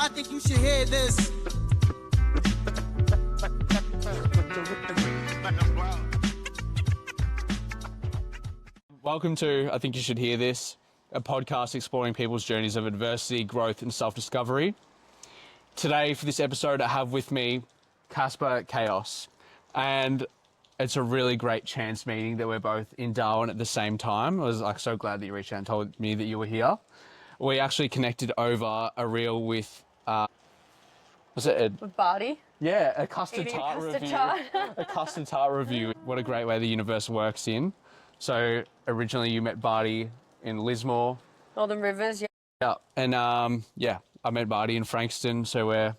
I think you should hear this. Welcome to I Think You Should Hear This, a podcast exploring people's journeys of adversity, growth and self-discovery. Today, for this episode, I have with me Kaspar, Kaos, and it's a really great chance meeting that we're both in Darwin at the same time. I was so glad that you reached out and told me that you were here. We actually connected over a reel with, was it? With Barty? Yeah, a custard tart review. A custard tart review. What a great way the universe works in. So originally you met Barty in Lismore. Northern Rivers, yeah. Yeah, and I met Barty in Frankston, so we're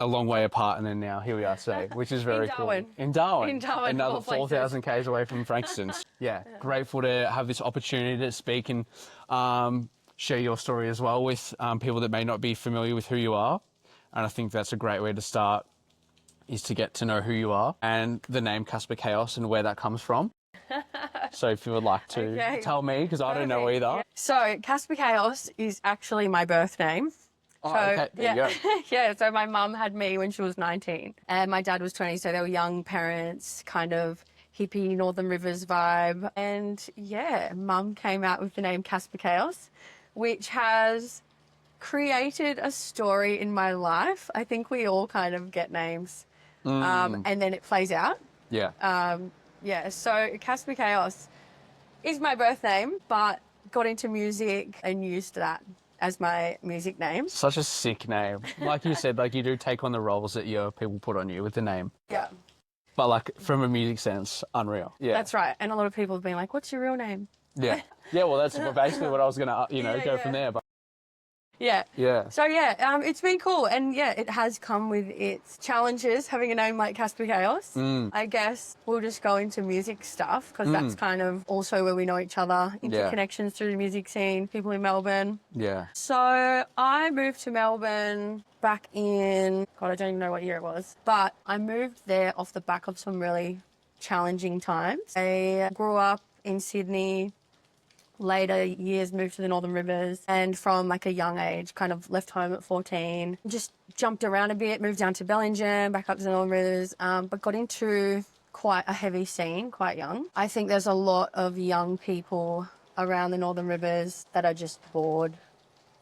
a long way apart, and then now here we are today, which is very cool. In Darwin. Another 4,000 k's away from Frankston. Yeah, grateful to have this opportunity to speak and share your story as well with people that may not be familiar with who you are. And I think that's a great way to start, is to get to know who you are and the name Kaspar Kaos and where that comes from. So if you would like to tell me, because I don't know either. Yeah. So Kaspar Kaos is actually my birth name. Oh, okay. There you go. Yeah, so my mum had me when she was 19 and my dad was 20, so they were young parents, kind of hippie Northern Rivers vibe. And yeah, mum came out with the name Kaspar Kaos, which has created a story in my life. I think we all kind of get names and then it plays out. Yeah. Yeah, so Kaspar Kaos is my birth name, but got into music and used that as my music name. Such a sick name. Like you said, like you do take on the roles that your people put on you with the name. Yeah. But like from a music sense, unreal. Yeah. That's right. And a lot of people have been like, what's your real name? Yeah. Yeah, well, that's basically what I was going to, go from there. But yeah. Yeah. So yeah, it's been cool. And yeah, it has come with its challenges, having a name like Kaspar Kaos. I guess we'll just go into music stuff because that's kind of also where we know each other, interconnections through the music scene, people in Melbourne. Yeah. So I moved to Melbourne back in, God, I don't even know what year it was, but I moved there off the back of some really challenging times. I grew up in Sydney, later years moved to the Northern Rivers, and from like a young age kind of left home at 14, just jumped around a bit, moved down to Bellingham, back up to the Northern Rivers, but got into quite a heavy scene quite young. I think there's a lot of young people around the Northern Rivers that are just bored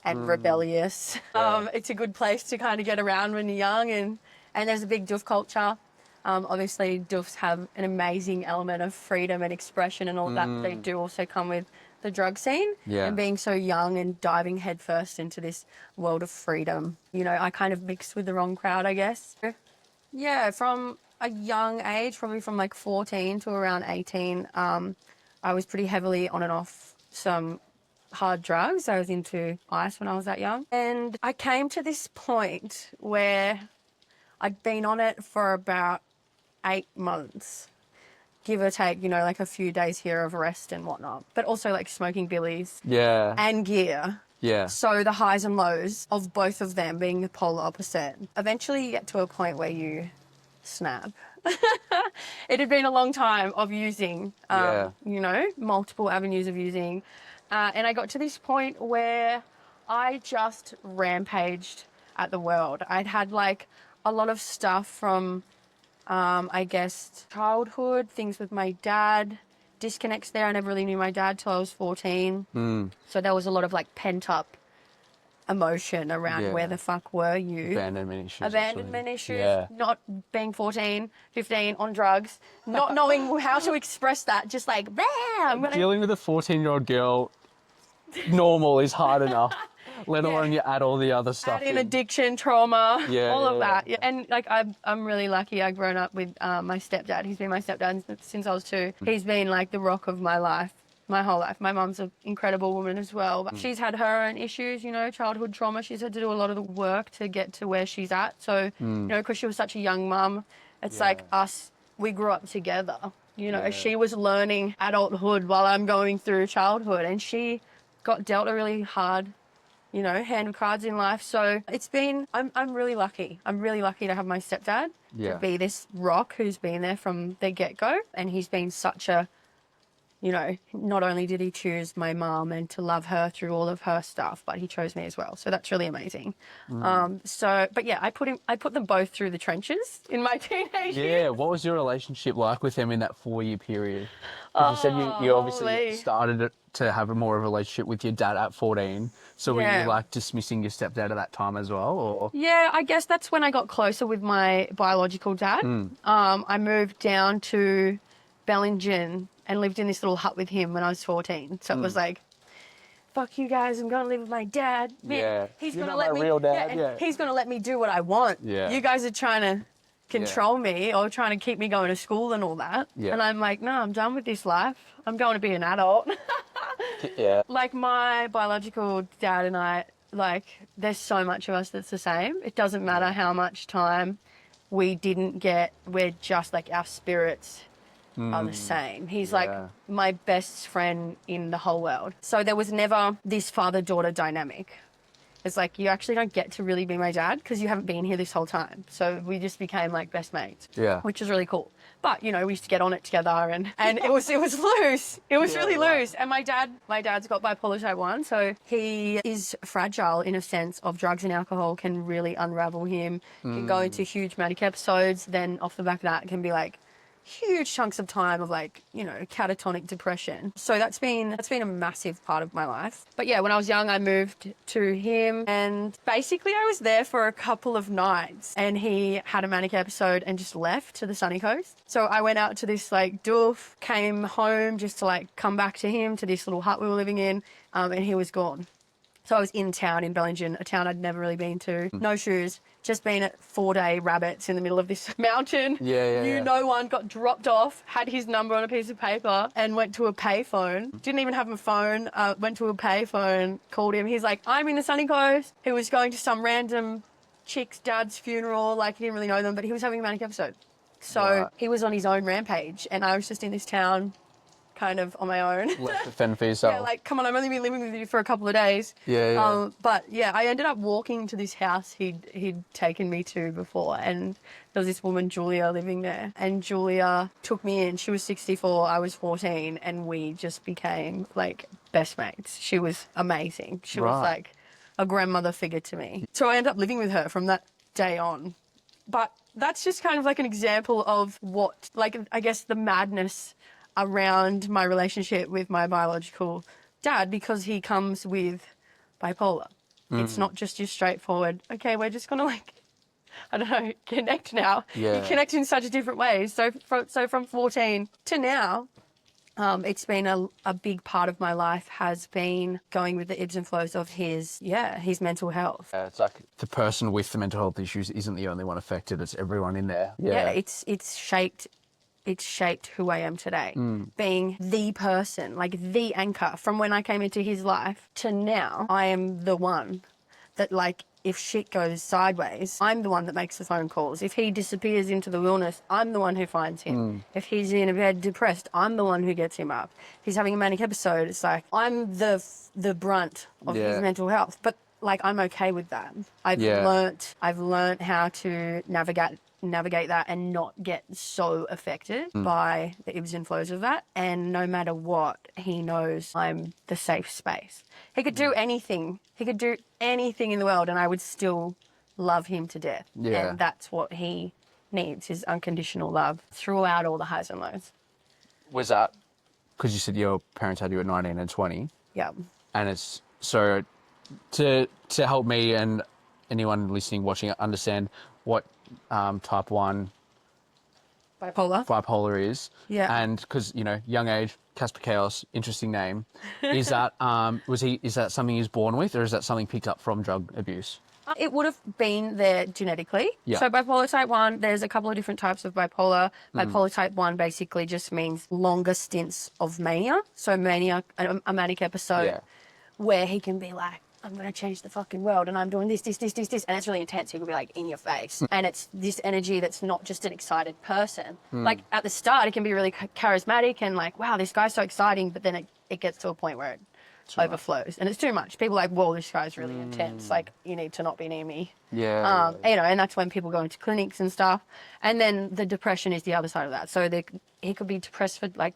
and rebellious. It's a good place to kind of get around when you're young, and there's a big doof culture. Obviously doofs have an amazing element of freedom and expression and all that. They do also come with the drug scene and being so young and diving headfirst into this world of freedom. You know, I kind of mixed with the wrong crowd, I guess. Yeah, from a young age, probably from like 14 to around 18, I was pretty heavily on and off some hard drugs. I was into ice when I was that young. And I came to this point where I'd been on it for about 8 months. Give or take, like a few days here of rest and whatnot, but also like smoking billies and gear. Yeah. So the highs and lows of both of them being the polar opposite. Eventually you get to a point where you snap. It had been a long time of using, multiple avenues of using. And I got to this point where I just rampaged at the world. I'd had like a lot of stuff from I guess childhood, things with my dad, disconnects there. I never really knew my dad till I was 14. So there was a lot of like pent up emotion around where the fuck were you? Abandonment issues, not being 14, 15 on drugs, not knowing how to express that, just like, bam! Dealing with a 14-year-old girl, normal is hard enough. Let alone you add all the other stuff in addiction, trauma, all of that. Yeah. And like I'm really lucky. I've grown up with my stepdad. He's been my stepdad since I was 2. He's been like the rock of my life, my whole life. My mum's an incredible woman as well. But she's had her own issues, childhood trauma. She's had to do a lot of the work to get to where she's at. So, because she was such a young mum, it's like we grew up together. She was learning adulthood while I'm going through childhood, and she got dealt a really hard hand of cards in life. So it's been, I'm really lucky. I'm really lucky to have my stepdad to be this rock who's been there from the get-go. And he's been such a you know, not only did he choose my mom and to love her through all of her stuff, but he chose me as well. So that's really amazing. But yeah, I put them both through the trenches in my teenage years. Yeah, what was your relationship like with him in that 4-year period? Because you said you obviously holy. started to have a more of a relationship with your dad at 14. So were Yeah. you like dismissing your stepdad at that time as well, or? Yeah, I guess that's when I got closer with my biological dad. I moved down to Bellingen and lived in this little hut with him when I was 14. So it was like, fuck you guys, I'm gonna live with my dad. Yeah. He's You're gonna not let my me real dad, and yeah. he's gonna let me do what I want. Yeah. You guys are trying to control me or trying to keep me going to school and all that. Yeah. And I'm like, no, I'm done with this life. I'm going to be an adult. Yeah. Like my biological dad and I, like there's so much of us that's the same. It doesn't matter how much time we didn't get. We're just like our spirits are the same. He's like my best friend in the whole world. So there was never this father-daughter dynamic. It's like, you actually don't get to really be my dad because you haven't been here this whole time. So we just became like best mates. Yeah. Which was really cool. But, you know, we used to get on it together and it was loose. It was really loose. And my dad's got bipolar type 1. So he is fragile in a sense of drugs and alcohol can really unravel him. Can go into huge manic episodes. Then off the back of that can be like huge chunks of time of like, you know, catatonic depression. So that's been a massive part of my life. But yeah, when I was young, I moved to him and basically I was there for a couple of nights and he had a manic episode and just left to the sunny coast. So I went out to this like doof, came home just to like come back to him, to this little hut we were living in, and he was gone. So I was in town in Bellingen, a town I'd never really been to. No shoes, just been at 4-day rabbits in the middle of this mountain. Knew no one, got dropped off, had his number on a piece of paper and went to a payphone. Didn't even have a phone, went to a payphone, called him. He's like, I'm in the sunny coast. He was going to some random chick's dad's funeral, like he didn't really know them, but he was having a manic episode. So he was on his own rampage and I was just in this town kind of on my own. Left to fend for yourself. Yeah, like, come on, I've only been living with you for a couple of days. But yeah, I ended up walking to this house he'd taken me to before, and there was this woman, Julia, living there. And Julia took me in. She was 64, I was 14, and we just became like best mates. She was amazing. She was like a grandmother figure to me. So I ended up living with her from that day on. But that's just kind of like an example of what, like, I guess the madness around my relationship with my biological dad, because he comes with bipolar. It's not just your straightforward, okay, we're just going to like, I don't know, connect now. You connect in such different ways. So from 14 to now, it's been a big part of my life has been going with the ebbs and flows of his mental health. It's like the person with the mental health issues isn't the only one affected, it's everyone in there. It's shaped who I am today. Being the person, like the anchor from when I came into his life to now, I am the one that, like, if shit goes sideways, I'm the one that makes the phone calls. If he disappears into the wilderness, I'm the one who finds him. If he's in a bed depressed, I'm the one who gets him up. If he's having a manic episode, it's like I'm the brunt of his mental health. But like, I'm okay with that. I've learnt how to navigate that and not get so affected by the ebbs and flows of that. And no matter what, he knows I'm the safe space. He could do anything. He could do anything in the world and I would still love him to death. Yeah. And that's what he needs, is unconditional love throughout all the highs and lows. Was that because you said your parents had you at 19 and 20? Yeah. And it's so to help me and anyone listening, watching, understand what type 1 bipolar is. Yeah. And because, you know, young age, Kaspar Kaos, interesting name. Is that is that something he was born with, or is that something picked up from drug abuse? It would have been there genetically. Yeah. So bipolar type 1, there's a couple of different types of bipolar. Bipolar type 1 basically just means longer stints of mania. So mania, a manic episode where he can be like, I'm going to change the fucking world and I'm doing this. And it's really intense. He could be like in your face. And it's this energy that's not just an excited person. Like at the start, it can be really charismatic and like, wow, this guy's so exciting. But then it gets to a point where it overflows and it's too much. People are like, whoa, this guy's really intense. Like, you need to not be near me. Yeah. You know, and that's when people go into clinics and stuff. And then the depression is the other side of that. So he could be depressed for like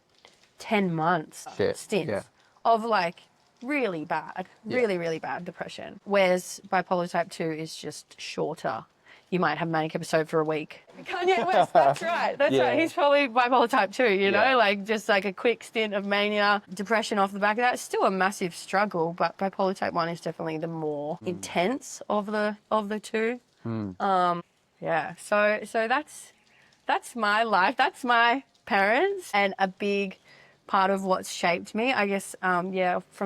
10 months stints of like really bad, really bad depression. Whereas bipolar type 2 is just shorter. You might have a manic episode for a week. Kanye West, that's right. That's right. He's probably bipolar type 2, you know, like just like a quick stint of mania, depression off the back of that. It's still a massive struggle, but bipolar type 1 is definitely the more intense of the two. Yeah. So that's my life. That's my parents, and a big part of what's shaped me. I guess, from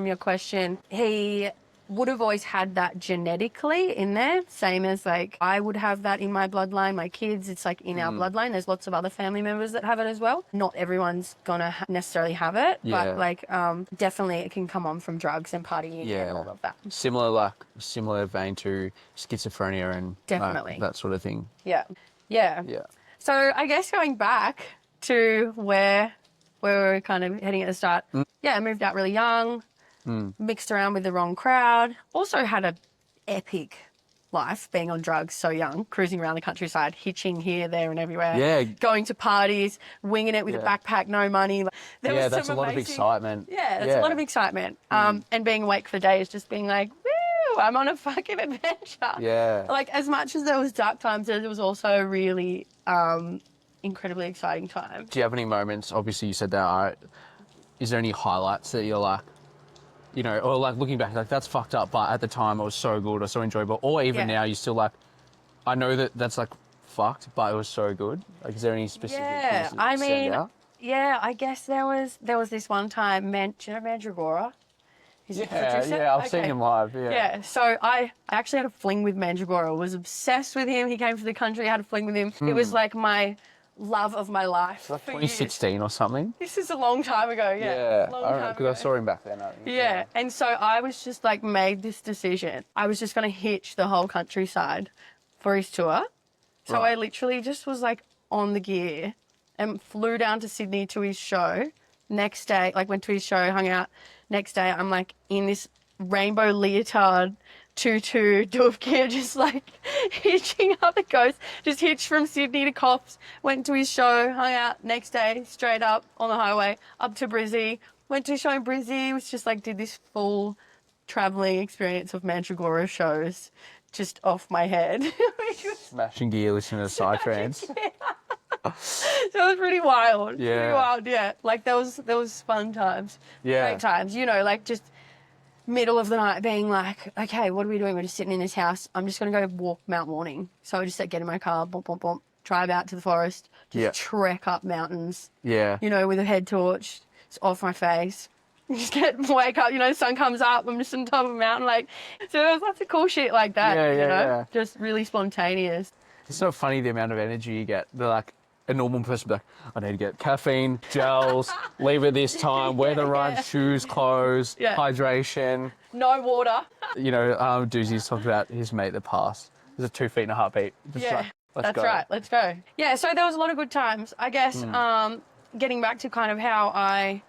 your question, he would have always had that genetically in there, same as like I would have that in my bloodline, my kids, it's like in our bloodline. There's lots of other family members that have it as well. Not everyone's gonna necessarily have it, but like definitely it can come on from drugs and partying and all of that. Similar vein to schizophrenia and definitely that sort of thing. Yeah. So I guess going back to where we were kind of heading at the start, I moved out really young. Mixed around with the wrong crowd. Also had an epic life being on drugs so young, cruising around the countryside, hitching here, there and everywhere. Yeah. Going to parties, winging it with a backpack, no money. That's a lot of excitement. Yeah, that's a lot of excitement. And being awake for days, just being like, woo, I'm on a fucking adventure. Yeah. Like as much as there was dark times, there was also really incredibly exciting times. Do you have any moments, obviously you said that, is there any highlights that you're like, you know, or like looking back, like that's fucked up, but at the time it was so good or so enjoyable, or even now you still like, I know that that's like fucked, but it was so good. Like, is there any specific things that stand out? I guess there was this one time, do you know Mandragora? I've seen him live, Yeah, so I actually had a fling with Mandragora, was obsessed with him. He came to the country, I had a fling with him. It was like my love of my life. It's like 2016 or something. This is a long time ago, because I saw him back then. And so I was just like made this decision. I was just going to hitch the whole countryside for his tour. So I literally just was like on the gear and flew down to Sydney to his show. Next day, like went to his show, hung out. Next day, I'm like in this rainbow leotard tutu doof gear, just like hitching up the coast, just hitched from Sydney to Cops, went to his show, hung out. Next day, straight up on the highway up to Brizzy, went to his show in Brizzy, was just like did this full travelling experience of Mandragora shows just off my head. Smashing gear, listening to Psytrance. So it was pretty wild. Like there was fun times. Great times, you know, like just middle of the night being like, okay, what are we doing? We're just sitting in this house. I'm just going to go walk Mount Warning. So I just get in my car, bump, bump, bump, drive out to the forest, just trek up mountains. Yeah. You know, with a head torch, it's off my face. Just wake up, you know, the sun comes up, I'm just on top of a mountain. Like, so there was lots of cool shit like that, you know, just really spontaneous. It's so funny the amount of energy you get. They're like, a normal person would be like, I need to get caffeine, gels, leave at this time, wear the right shoes, clothes, hydration. No water. You know, Doozy's talked about his mate that passed. There's a 2 feet and a heartbeat. Just like, that's right, let's go. Yeah, so there was a lot of good times. I guess getting back to kind of how I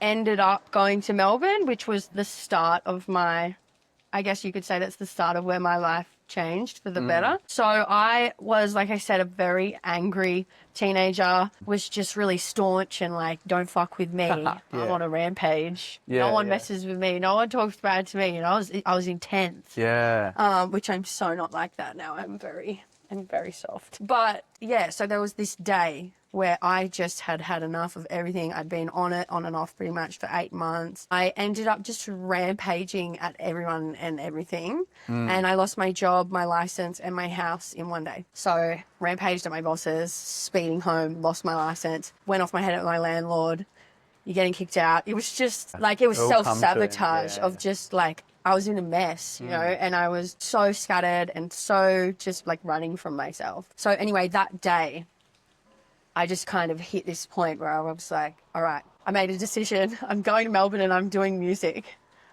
ended up going to Melbourne, which was the start of my, I guess you could say that's the start of where my life changed for the better. So I was, like I said, a very angry teenager, was just really staunch and like, don't fuck with me. I'm on a rampage. No one messes with me. No one talks bad to me. You know, I was intense. Which I'm so not like that now. I'm very soft. But yeah, so there was this day where I just had enough of everything. I'd been on and off pretty much for 8 months. I ended up just rampaging at everyone and everything. And I lost my job, my license and my house in one day. So rampaged at my bosses, speeding home, lost my license, went off my head at my landlord. You're getting kicked out. It was just like, it was self-sabotage of just like, I was in a mess, you know, and I was so scattered and so just like running from myself. So anyway, that day, I just kind of hit this point where I was like, all right, I made a decision. I'm going to Melbourne and I'm doing music.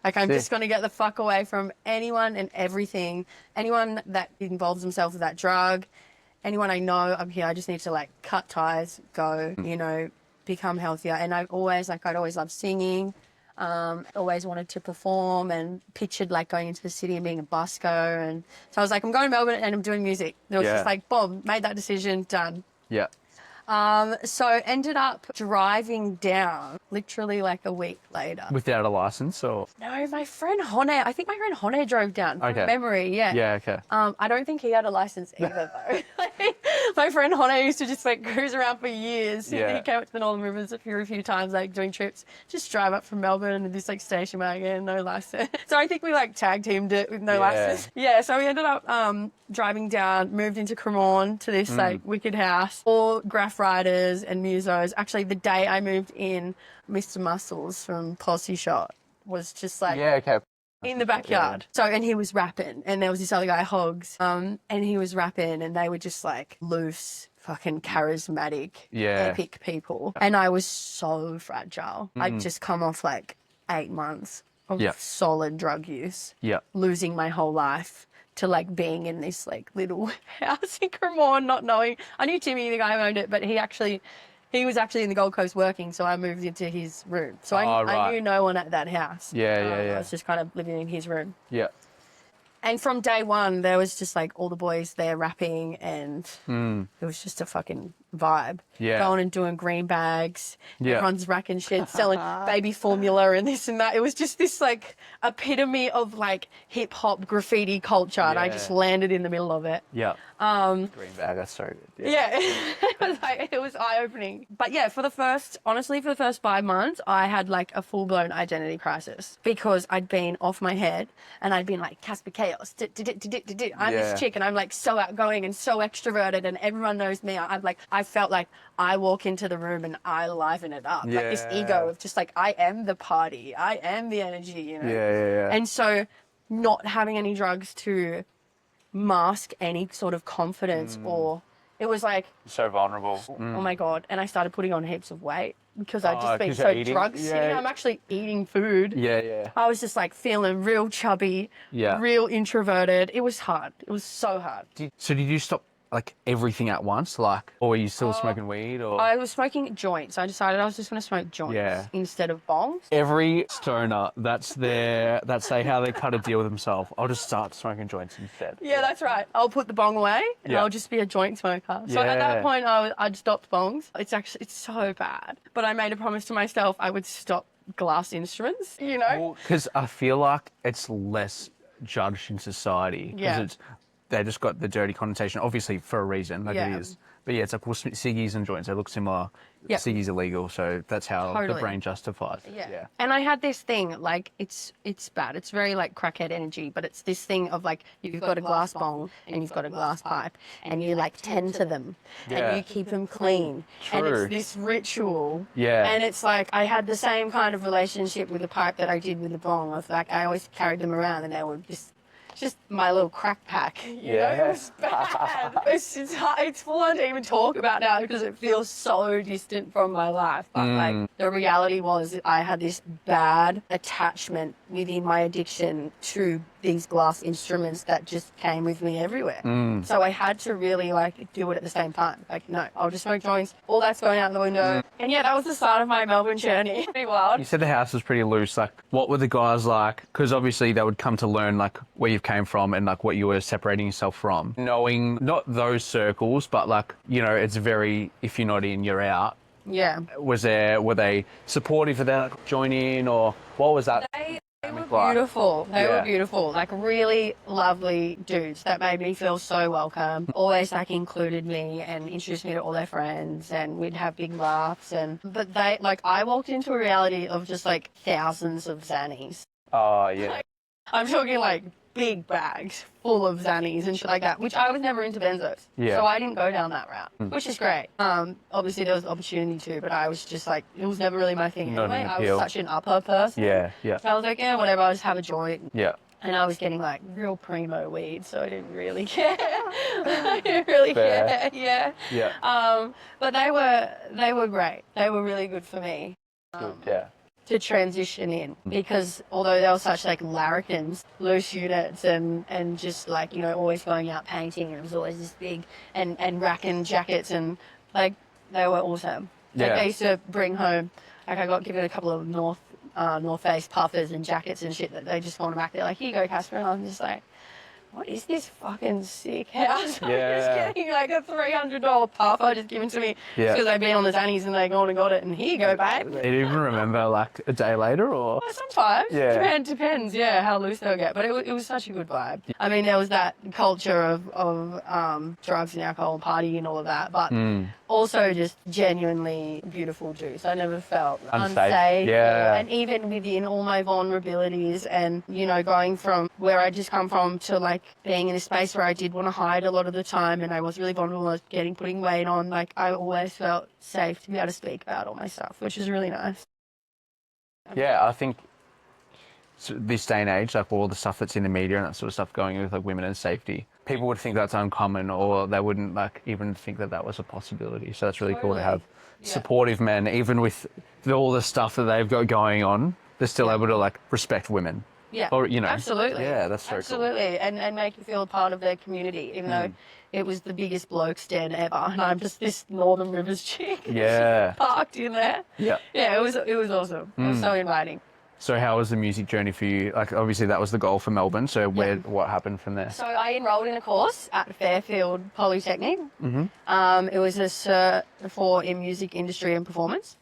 Like, I'm just going to get the fuck away from anyone and everything. Anyone that involves themselves with that drug, anyone I know, I'm here. I just need to like cut ties, go, you know, become healthier. And I'd always loved singing. Always wanted to perform and pictured like going into the city and being a busker. And so I was like, I'm going to Melbourne and I'm doing music. It was just like, boom, made that decision, done. Yeah. So ended up driving down literally like a week later. Without a license or? No, my friend Hone, I think my friend Hone drove down from memory, yeah. Yeah, okay. I don't think he had a license either though. My friend Hone used to just like cruise around for years. Yeah. He came up to the Northern Rivers a few times, like doing trips, just drive up from Melbourne in this like station wagon, no license. So I think we like tag teamed it with no license. Yeah, so we ended up driving down, moved into Cremorne to this like wicked house, all graph riders and musos. Actually, the day I moved in, Mr. Muscles from Posse Shot was just like in the backyard. So, and he was rapping, and there was this other guy, Hogs, and he was rapping, and they were just like loose, fucking charismatic, epic people. And I was so fragile. I'd just come off like 8 months of solid drug use, losing my whole life to like being in this like little house in Cremorne, not knowing. I knew Timmy, the guy who owned it, but he was actually in the Gold Coast working, so I moved into his room. So I knew no one at that house. I was just kind of living in his room. Yeah. And from day one, there was just like all the boys there rapping, and it was just a fucking vibe. Yeah. Going and doing green bags. Yeah. Everyone's racking shit, selling baby formula and this and that. It was just this like epitome of like hip hop graffiti culture, and I just landed in the middle of it. Yeah. Green bag, that's so good. Yeah. It was eye-opening. But yeah, honestly, for the first 5 months, I had like a full-blown identity crisis because I'd been off my head and I'd been like, Kaspar Kaos, I'm this chick and I'm like so outgoing and so extroverted and everyone knows me. I felt like I walk into the room and I liven it up. Like this ego of just like, I am the party. I am the energy, you know? Yeah. And so not having any drugs to mask any sort of confidence or it was like so vulnerable. Oh my God. And I started putting on heaps of weight because I'd just been so drug skinny. I'm actually eating food. I was just like feeling real chubby, real introverted. It was hard. It was so hard. So did you stop like everything at once, like, or were you still smoking weed? Or I was smoking joints. I decided I was just going to smoke joints instead of bongs. Every stoner, that's how they cut a deal with themselves. I'll just start smoking joints instead. Yeah, that's right. I'll put the bong away and I'll just be a joint smoker. So at that point, I'd stopped bongs. It's so bad. But I made a promise to myself I would stop glass instruments, you know? Because I feel like it's less judged in society. Because they just got the dirty connotation, obviously for a reason, like it is. But yeah, it's like, well, ciggies and joints, they look similar. Yep. Ciggies illegal, so that's how the brain justifies. Yeah. And I had this thing, like, it's bad. It's very, like, crackhead energy, but it's this thing of, like, you've got a glass bong and you've got a glass pipe and you, like, tend to them and you keep them clean. True. And it's this ritual. Yeah. And it's, like, I had the same kind of relationship with the pipe that I did with the bong. Of, like, I always carried them around and they were just my little crack pack, you know? It was bad. It's full on to even talk about now because it feels so distant from my life. But like the reality was I had this bad attachment within my addiction to these glass instruments that just came with me everywhere. So I had to really like do it at the same time. Like, no, I'll just smoke joints. All that's going out the window. And yeah, that was the start of my Melbourne journey. Pretty wild. You said the house was pretty loose. Like, what were the guys like? Because obviously they would come to learn like where you came from and like what you were separating yourself from. Knowing not those circles, but like, you know, it's very, if you're not in, you're out. Yeah. Were they supportive of that, like, join in, or what was that? They were beautiful. They were beautiful. Like really lovely dudes that made me feel so welcome. Always like included me and introduced me to all their friends and we'd have big laughs but they like I walked into a reality of just like thousands of Xannies. Oh yeah. Like, I'm talking like big bags full of Xannies and shit like that, which I was never into benzos. Yeah. So I didn't go down that route, which is great. Obviously there was opportunity to, but I was just like, it was never really my thing anyway. I was such an upper person. Yeah. So I was like, yeah, whatever, I'll just have a joint. Yeah. And I was getting like real primo weed, so I didn't really care. I didn't really care. Yeah. But they were great. They were really good for me. Good, to transition in because although they were such like larrikins, loose units and just like, you know, always going out painting and it was always this big and racking jackets and like they were awesome. Like they used to bring home, like I got given a couple of North Face puffers and jackets and shit that they just want them back there like, here you go Kaspar, and I'm just like, what is this fucking sick house? I'm Yeah. just getting like a $300 puffer just given to me because I've been on the Zannies and they gone and got it, and here you go, babe. Do you even remember like a day later or? Well, sometimes. Yeah. Depends, how loose they'll get. But it was such a good vibe. I mean, there was that culture of drugs and alcohol and party and all of that, but also just genuinely beautiful juice. I never felt unsafe. Yeah. And even within all my vulnerabilities and, you know, going from where I just come from to like being in a space where I did want to hide a lot of the time and I was really vulnerable, I was putting weight on, like I always felt safe to be able to speak about all my stuff, which is really nice. Yeah, I think this day and age, like all the stuff that's in the media and that sort of stuff going with like women and safety, people would think that's uncommon, or they wouldn't like even think that that was a possibility. So that's really cool to have supportive men, even with all the stuff that they've got going on, they're still able to like respect women. Yeah. Or, you know. Absolutely. Yeah, that's so cool. Absolutely. And make you feel a part of their community, even though it was the biggest blokes den ever. And I'm just this Northern Rivers chick. Yeah. Parked in there. Yeah. Yeah, it was awesome. It was so inviting. So how was the music journey for you? Like obviously that was the goal for Melbourne. So what happened from there? So I enrolled in a course at Fairfield Polytechnic. It was a cert in music industry and performance.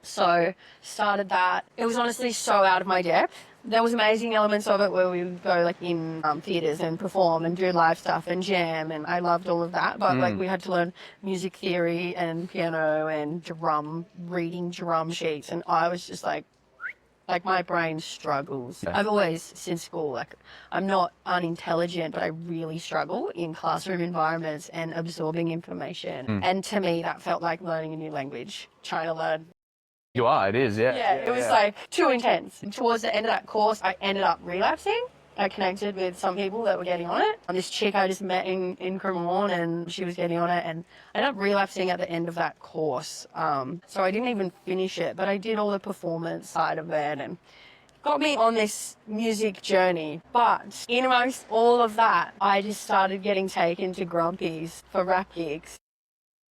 So started that. It was honestly so out of my depth. There was amazing elements of it where we would go like in theatres and perform and do live stuff and jam, and I loved all of that. But like we had to learn music theory and piano and reading drum sheets, and I was just like my brain struggles. Yeah. I've always, since school, like I'm not unintelligent, but I really struggle in classroom environments and absorbing information. And to me, that felt like learning a new language, trying to learn. You are, it is, yeah. Yeah, it was like too intense. And towards the end of that course, I ended up relapsing. I connected with some people that were getting on it. This chick I just met in Cremorne, and she was getting on it, and I ended up relapsing at the end of that course. So I didn't even finish it, but I did all the performance side of it and got me on this music journey. But in amongst all of that, I just started getting taken to Grumpy's for rap gigs.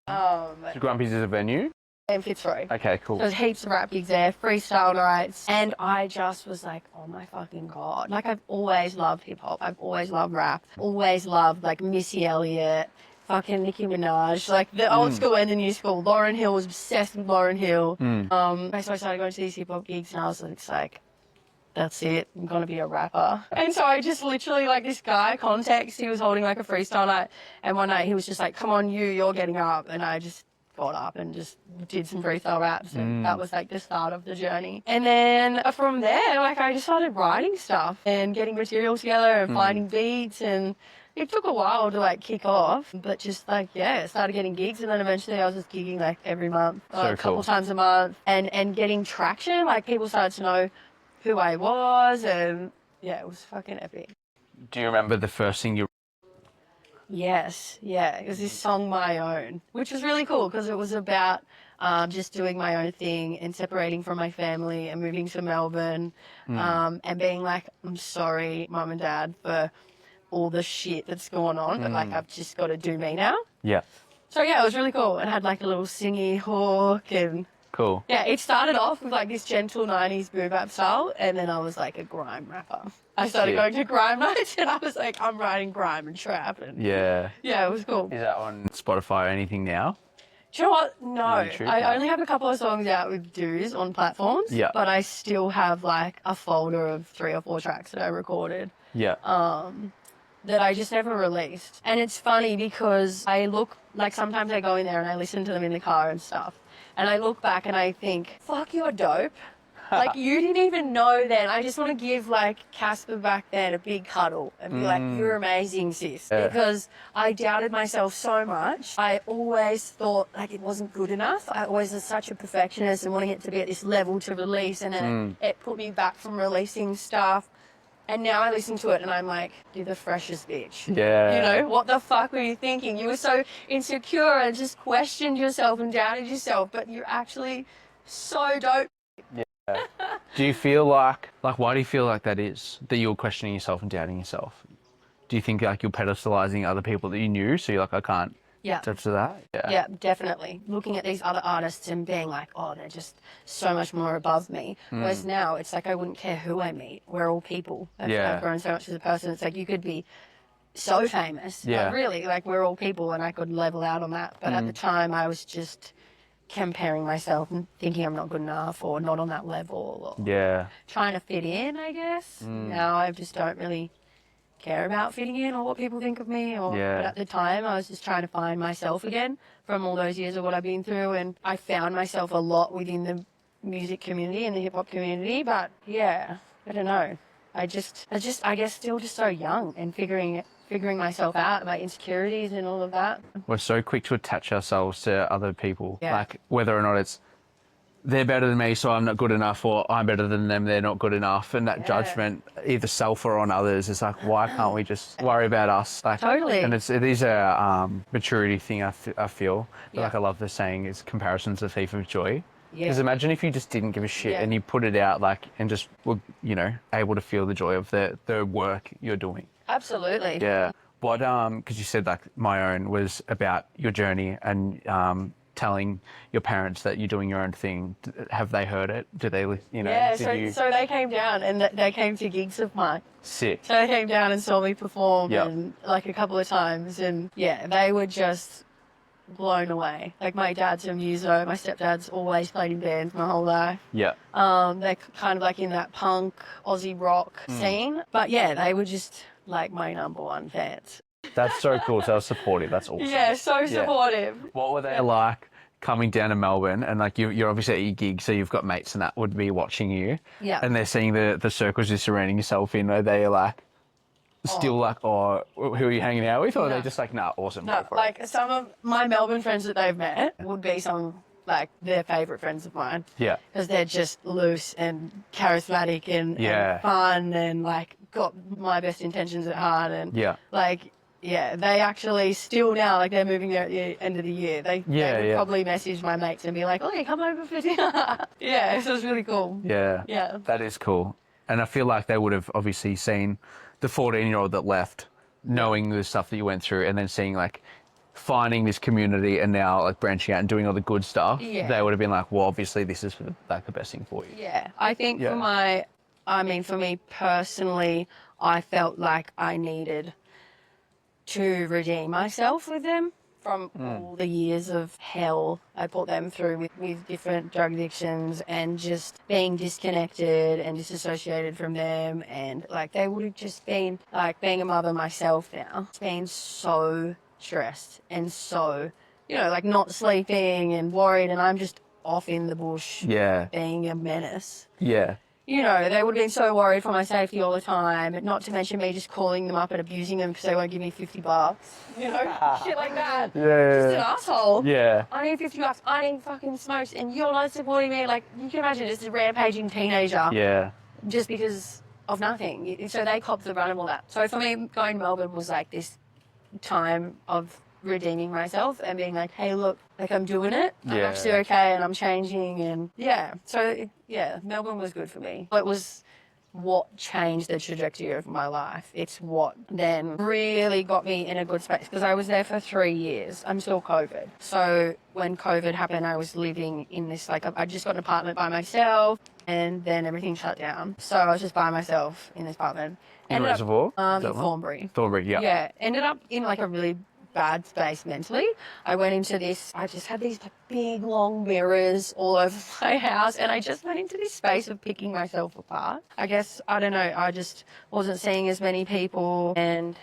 So Grumpy's is a venue? In Fitzroy. Okay, cool. There's heaps of rap gigs there, freestyle nights, and I just was like, oh my fucking God. Like, I've always loved hip-hop. I've always loved rap. Always loved, like, Missy Elliott, fucking Nicki Minaj, like, the old school and the new school. Lauryn Hill, was obsessed with Lauryn Hill. So I started going to these hip-hop gigs, and I was like, that's it, I'm gonna be a rapper. And so I just literally, like, this guy, Context, he was holding, like, a freestyle night, and one night he was just like, come on, you're getting up, and I just got up and just did some freestyle raps, and that was like the start of the journey. And then from there, like I just started writing stuff and getting material together and finding beats, and it took a while to like kick off, but just like started getting gigs, and then eventually I was just gigging like every month, a couple times a month, and getting traction. Like people started to know who I was, and it was fucking epic. Do you remember the first thing you? Yes, it was this song, My Own, which was really cool because it was about just doing my own thing and separating from my family and moving to Melbourne and being like, I'm sorry, Mum and Dad, for all the shit that's going on, but like I've just got to do me now. Yeah. So it was really cool. It had like a little singy hook and... Cool. Yeah, it started off with like this gentle 90s boom bap style, and then I was like a grime rapper. I started going to grime nights, and I was like, I'm writing grime and trap, and it was cool. Is that on Spotify or anything now? Do you know what? No, I only have a couple of songs out with dudes on platforms, but I still have like a folder of 3 or 4 tracks that I recorded. That I just never released. And it's funny because I look, like sometimes I go in there and I listen to them in the car and stuff. And I look back and I think, fuck, you're dope. Like, you didn't even know then. I just want to give, like, Kaspar back then a big cuddle and be like, you're amazing, sis. Because I doubted myself so much. I always thought, like, it wasn't good enough. I always was such a perfectionist and wanting it to be at this level to release. And then it put me back from releasing stuff. And now I listen to it and I'm like, you're the freshest bitch. Yeah. You know, what the fuck were you thinking? You were so insecure and just questioned yourself and doubted yourself, but you're actually so dope. Yeah. Do you feel like why do you feel like that is? That you're questioning yourself and doubting yourself? Do you think like you're pedestalizing other people that you knew, so you're like, I can't touch that? Yeah, definitely. Looking at these other artists and being like, oh, they're just so much more above me. Whereas now it's like I wouldn't care who I meet. We're all people. I've grown so much as a person. It's like you could be so famous. Yeah. Like, really, like we're all people and I could level out on that. But at the time I was just comparing myself and thinking I'm not good enough or not on that level or trying to fit in, I guess. Now I just don't really care about fitting in or what people think of me but at the time I was just trying to find myself again from all those years of what I've been through, and I found myself a lot within the music community and the hip hop community. But yeah, I don't know, I guess still just so young and figuring myself out, my insecurities and all of that. We're so quick to attach ourselves to other people, like whether or not it's they're better than me, so I'm not good enough, or I'm better than them, they're not good enough. And that judgment, either self or on others, is like, why can't we just worry about us? Like, Totally. And it is a maturity thing, I feel. But like I love the saying, is comparison's the thief of joy. Because imagine if you just didn't give a shit and you put it out, like, and just were, you know, able to feel the joy of the work you're doing. Absolutely. Yeah. What, because you said like my own was about your journey and telling your parents that you're doing your own thing. Have they heard it? Do they, you know? Yeah, so they came down and they came to gigs of mine. Sick. So they came down and saw me perform and like a couple of times, and yeah, they were just blown away. Like my dad's a muso, my stepdad's always played in bands my whole life. Yeah. They're kind of like in that punk Aussie rock scene. But yeah, they were just like my number one fans. That's so cool. So supportive. That's awesome. Yeah, so supportive. What were they like coming down to Melbourne? And like you're obviously at your gig, so you've got mates and that would be watching you. Yeah. And they're seeing the circles you're surrounding yourself in. Are they like still like, oh, who are you hanging out with? Or are they just like, nah, awesome. No, like some of my Melbourne friends that they've met would be some like their favourite friends of mine. Yeah. Because they're just loose and charismatic and fun and like got my best intentions at heart and like. Yeah, they actually still now, like they're moving there at the end of the year. They would probably message my mates and be like, oh, yeah, come over for dinner. Yeah, so it's really cool. Yeah. Yeah. That is cool. And I feel like they would have obviously seen the 14-year-old that left, knowing the stuff that you went through, and then seeing like finding this community and now like branching out and doing all the good stuff. Yeah. They would have been like, well, obviously this is like the best thing for you. Yeah. I think for me personally, I felt like I needed to redeem myself with them from all the years of hell I put them through with different drug addictions and just being disconnected and disassociated from them. And like they would have just been like being a mother myself now. It's been so stressed and so, you know, like not sleeping and worried, and I'm just off in the bush being a menace. Yeah. You know, they would have been so worried for my safety all the time, not to mention me just calling them up and abusing them because they won't give me $50. You know, shit like that. Yeah. Just an asshole. Yeah. I need $50. I need fucking smokes, and you're not supporting me. Like, you can imagine just a rampaging teenager. Yeah. Just because of nothing. So they copped the run of all that. So for me, going to Melbourne was like this time of redeeming myself and being like, hey, look, like I'm doing it. I'm actually okay and I'm changing. And so Melbourne was good for me. It was what changed the trajectory of my life. It's what then really got me in a good space because I was there for 3 years until COVID. So when COVID happened, I was living in this, like, I just got an apartment by myself and then everything shut down. So I was just by myself in this apartment. In Reservoir? In Thornbury. Thornbury, yeah. Yeah. Ended up in like a really bad space mentally. I went into this, I just had these big long mirrors all over my house, and I just went into this space of picking myself apart. I guess, I don't know, I just wasn't seeing as many people, and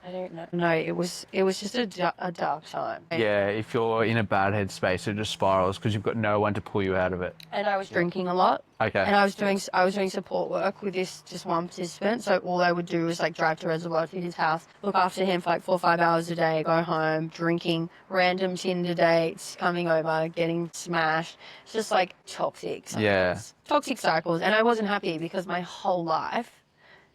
I don't know. No, it was just a dark time. Yeah, if you're in a bad headspace, it just spirals because you've got no one to pull you out of it. And I was drinking a lot. Okay. And I was doing support work with this just one participant. So all I would do was like drive to Reservoir to his house, look after him for like 4 or 5 hours a day, go home, drinking, random Tinder dates, coming over, getting smashed. It's just like toxic cycles. Yeah. Toxic cycles. And I wasn't happy because my whole life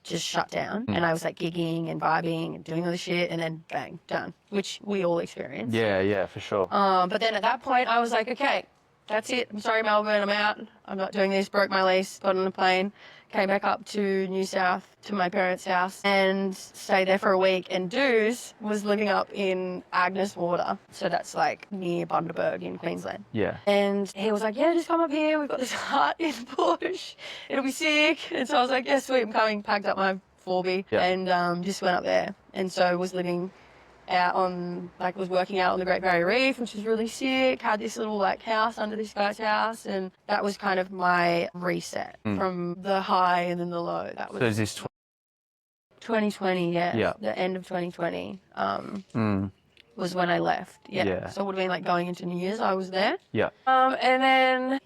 just shut down and I was like gigging and vibing and doing all the shit, and then bang, done, which we all experience. Yeah, for sure. But then at that point I was like, okay, that's it. I'm sorry, Melbourne, I'm out. I'm not doing this. Broke my lease, got on a plane, came back up to New South to my parents' house and stayed there for a week. And Dooz was living up in Agnes Water. So that's like near Bundaberg in Queensland. Yeah. And he was like, yeah, just come up here. We've got this hut in the bush. It'll be sick. And so I was like, yeah, sweet, I'm coming. Packed up my Forby, and just went up there. And so was living out on, like, was working out on the Great Barrier Reef, which was really sick. Had this little, like, house under this guy's house, and that was kind of my reset from the high and then the low. That was. So is this 2020, yeah. The end of 2020 was when I left. Yeah. So it would have been like going into New Year's, I was there. Yeah. And then,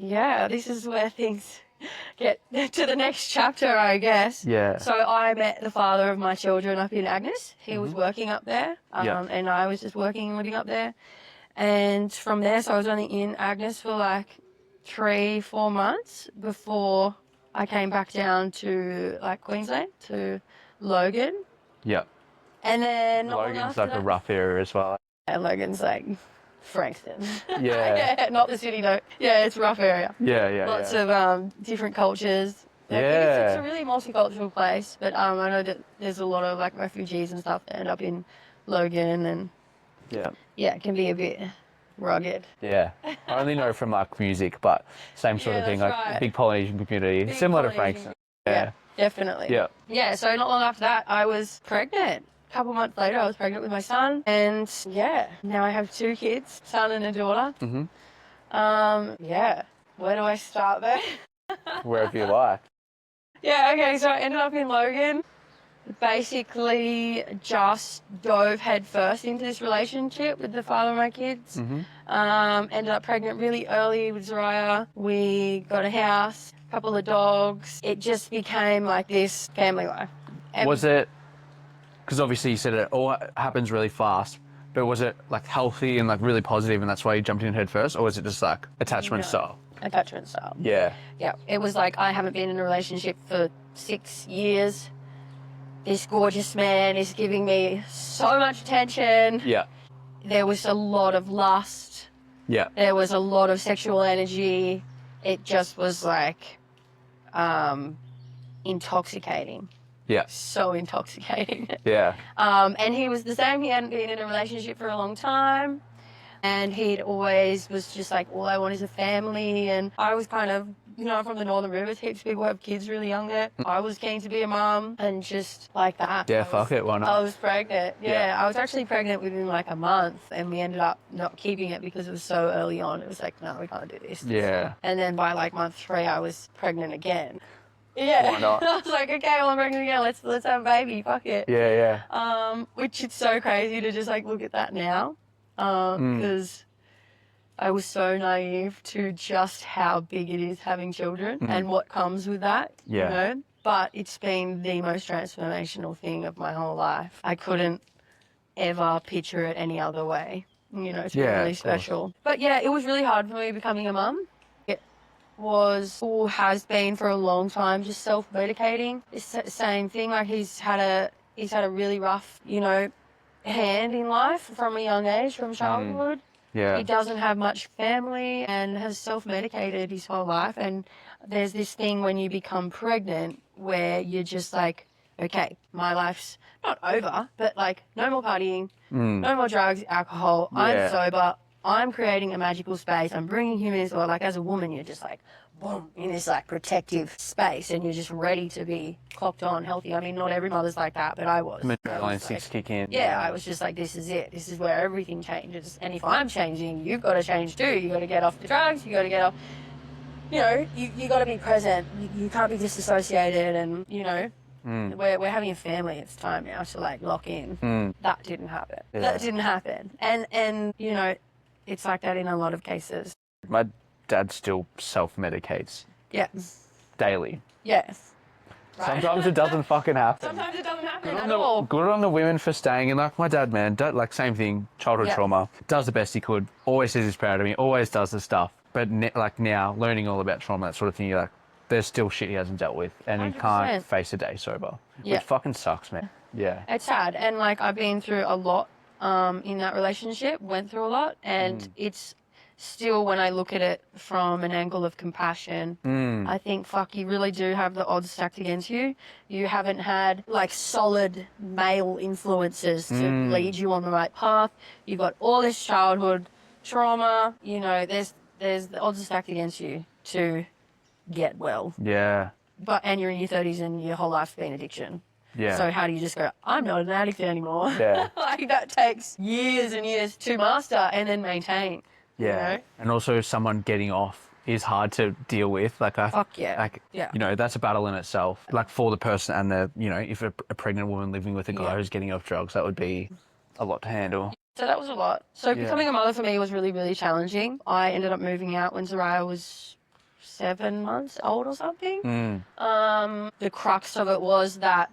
this is where things get to the next chapter, I guess. Yeah. So I met the father of my children up in Agnes. He was working up there, and I was just working and living up there. And from there, so I was only in Agnes for like 3-4 months before I came back down to like Queensland, to Logan. Yeah. And then Logan's like a rough area as well. And Logan's like Frankston. Yeah. Not the city though. Yeah, it's a rough area. Yeah. Lots of different cultures. It's a really multicultural place, but I know that there's a lot of like refugees and stuff that end up in Logan, and it can be a bit rugged. Yeah. I only know from like music, but same sort of thing, like big Polynesian community, similar to Frankston. Yeah, definitely. Yeah, so not long after that, I was pregnant. A couple months later, I was pregnant with my son, and now I have 2 kids, son and a daughter. Where do I start there? Wherever you like. Okay, so I ended up in Logan. Basically just dove headfirst into this relationship with the father of my kids. Ended up pregnant really early with Zariah. We got a house, a couple of dogs. It just became like this family life. Was it, because obviously you said it all happens really fast, but was it like healthy and like really positive and that's why you jumped in head first, or was it just like attachment style? Attachment style. Yeah. It was like I haven't been in a relationship for 6 years. This gorgeous man is giving me so much attention. Yeah. There was a lot of lust. Yeah. There was a lot of sexual energy. It just was like intoxicating. Yeah. So intoxicating. Yeah. And he was the same. He hadn't been in a relationship for a long time. And he'd always was just like, all I want is a family. And I was kind of, from the Northern Rivers, heaps of people have kids really young there. I was keen to be a mum and just like that. Yeah, fuck it, why not? I was pregnant. Yeah, I was actually pregnant within like a month, and we ended up not keeping it because it was so early on. It was like, no, we can't do this. Yeah. And then by like month 3, I was pregnant again. Yeah. Why not? I was like, okay, well, I'm pregnant again. Let's have a baby. Fuck it. Yeah. Which it's so crazy to just like look at that now. Because I was so naive to just how big it is having children and what comes with that, But it's been the most transformational thing of my whole life. I couldn't ever picture it any other way. It's been really special. But it was really hard for me becoming a mum. It was, or has been for a long time, just self-medicating. It's the same thing, like he's had a really rough, hand in life from a young age, from childhood. Yeah. He doesn't have much family and has self-medicated his whole life. And there's this thing when you become pregnant where you're just like, okay, my life's not over, but like no more partying, no more drugs, alcohol. I'm sober. I'm creating a magical space. I'm bringing humans, or like as a woman, you're just like, boom, in this like protective space, and you're just ready to be clocked on, healthy. I mean, not every mother's like that, but I was. Adrenaline six kick in. Yeah, I was just like, this is it. This is where everything changes. And if I'm changing, you've got to change too. You got to get off the drugs. You got to get off. You got to be present. You can't be disassociated, and we're having a family. It's time now to like lock in. That didn't happen. Yeah. That didn't happen. And it's like that in a lot of cases. My dad still self-medicates. Yeah. Daily. Yes. Right? Sometimes it doesn't fucking happen. Sometimes it doesn't happen at all. Good on the women for staying in. Like my dad, man, like same thing, childhood trauma. Does the best he could. Always says he's proud of me. Always does the stuff. But like now, learning all about trauma, that sort of thing, you're like, there's still shit he hasn't dealt with, and 100%. He can't face a day sober. Which fucking sucks, man. Yeah. It's sad, and like I've been through a lot in that relationship. Went through a lot, and it's still, when I look at it from an angle of compassion, I think, fuck, you really do have the odds stacked against you. You haven't had like solid male influences to lead you on the right path. You've got all this childhood trauma. There's the odds are stacked against you to get well. Yeah. And you're in your 30s and your whole life's been addiction. Yeah. So how do you just go, I'm not an addict anymore? Yeah. Like that takes years and years to master and then maintain. Yeah. You know? And also someone getting off is hard to deal with. Like, Fuck yeah. Like, Yeah. you know, that's a battle in itself. Like for the person and the, you know, if a pregnant woman living with a guy who's getting off drugs, that would be a lot to handle. So that was a lot. So becoming a mother for me was really, really challenging. I ended up moving out when Zariah was 7 months old or something. The crux of it was that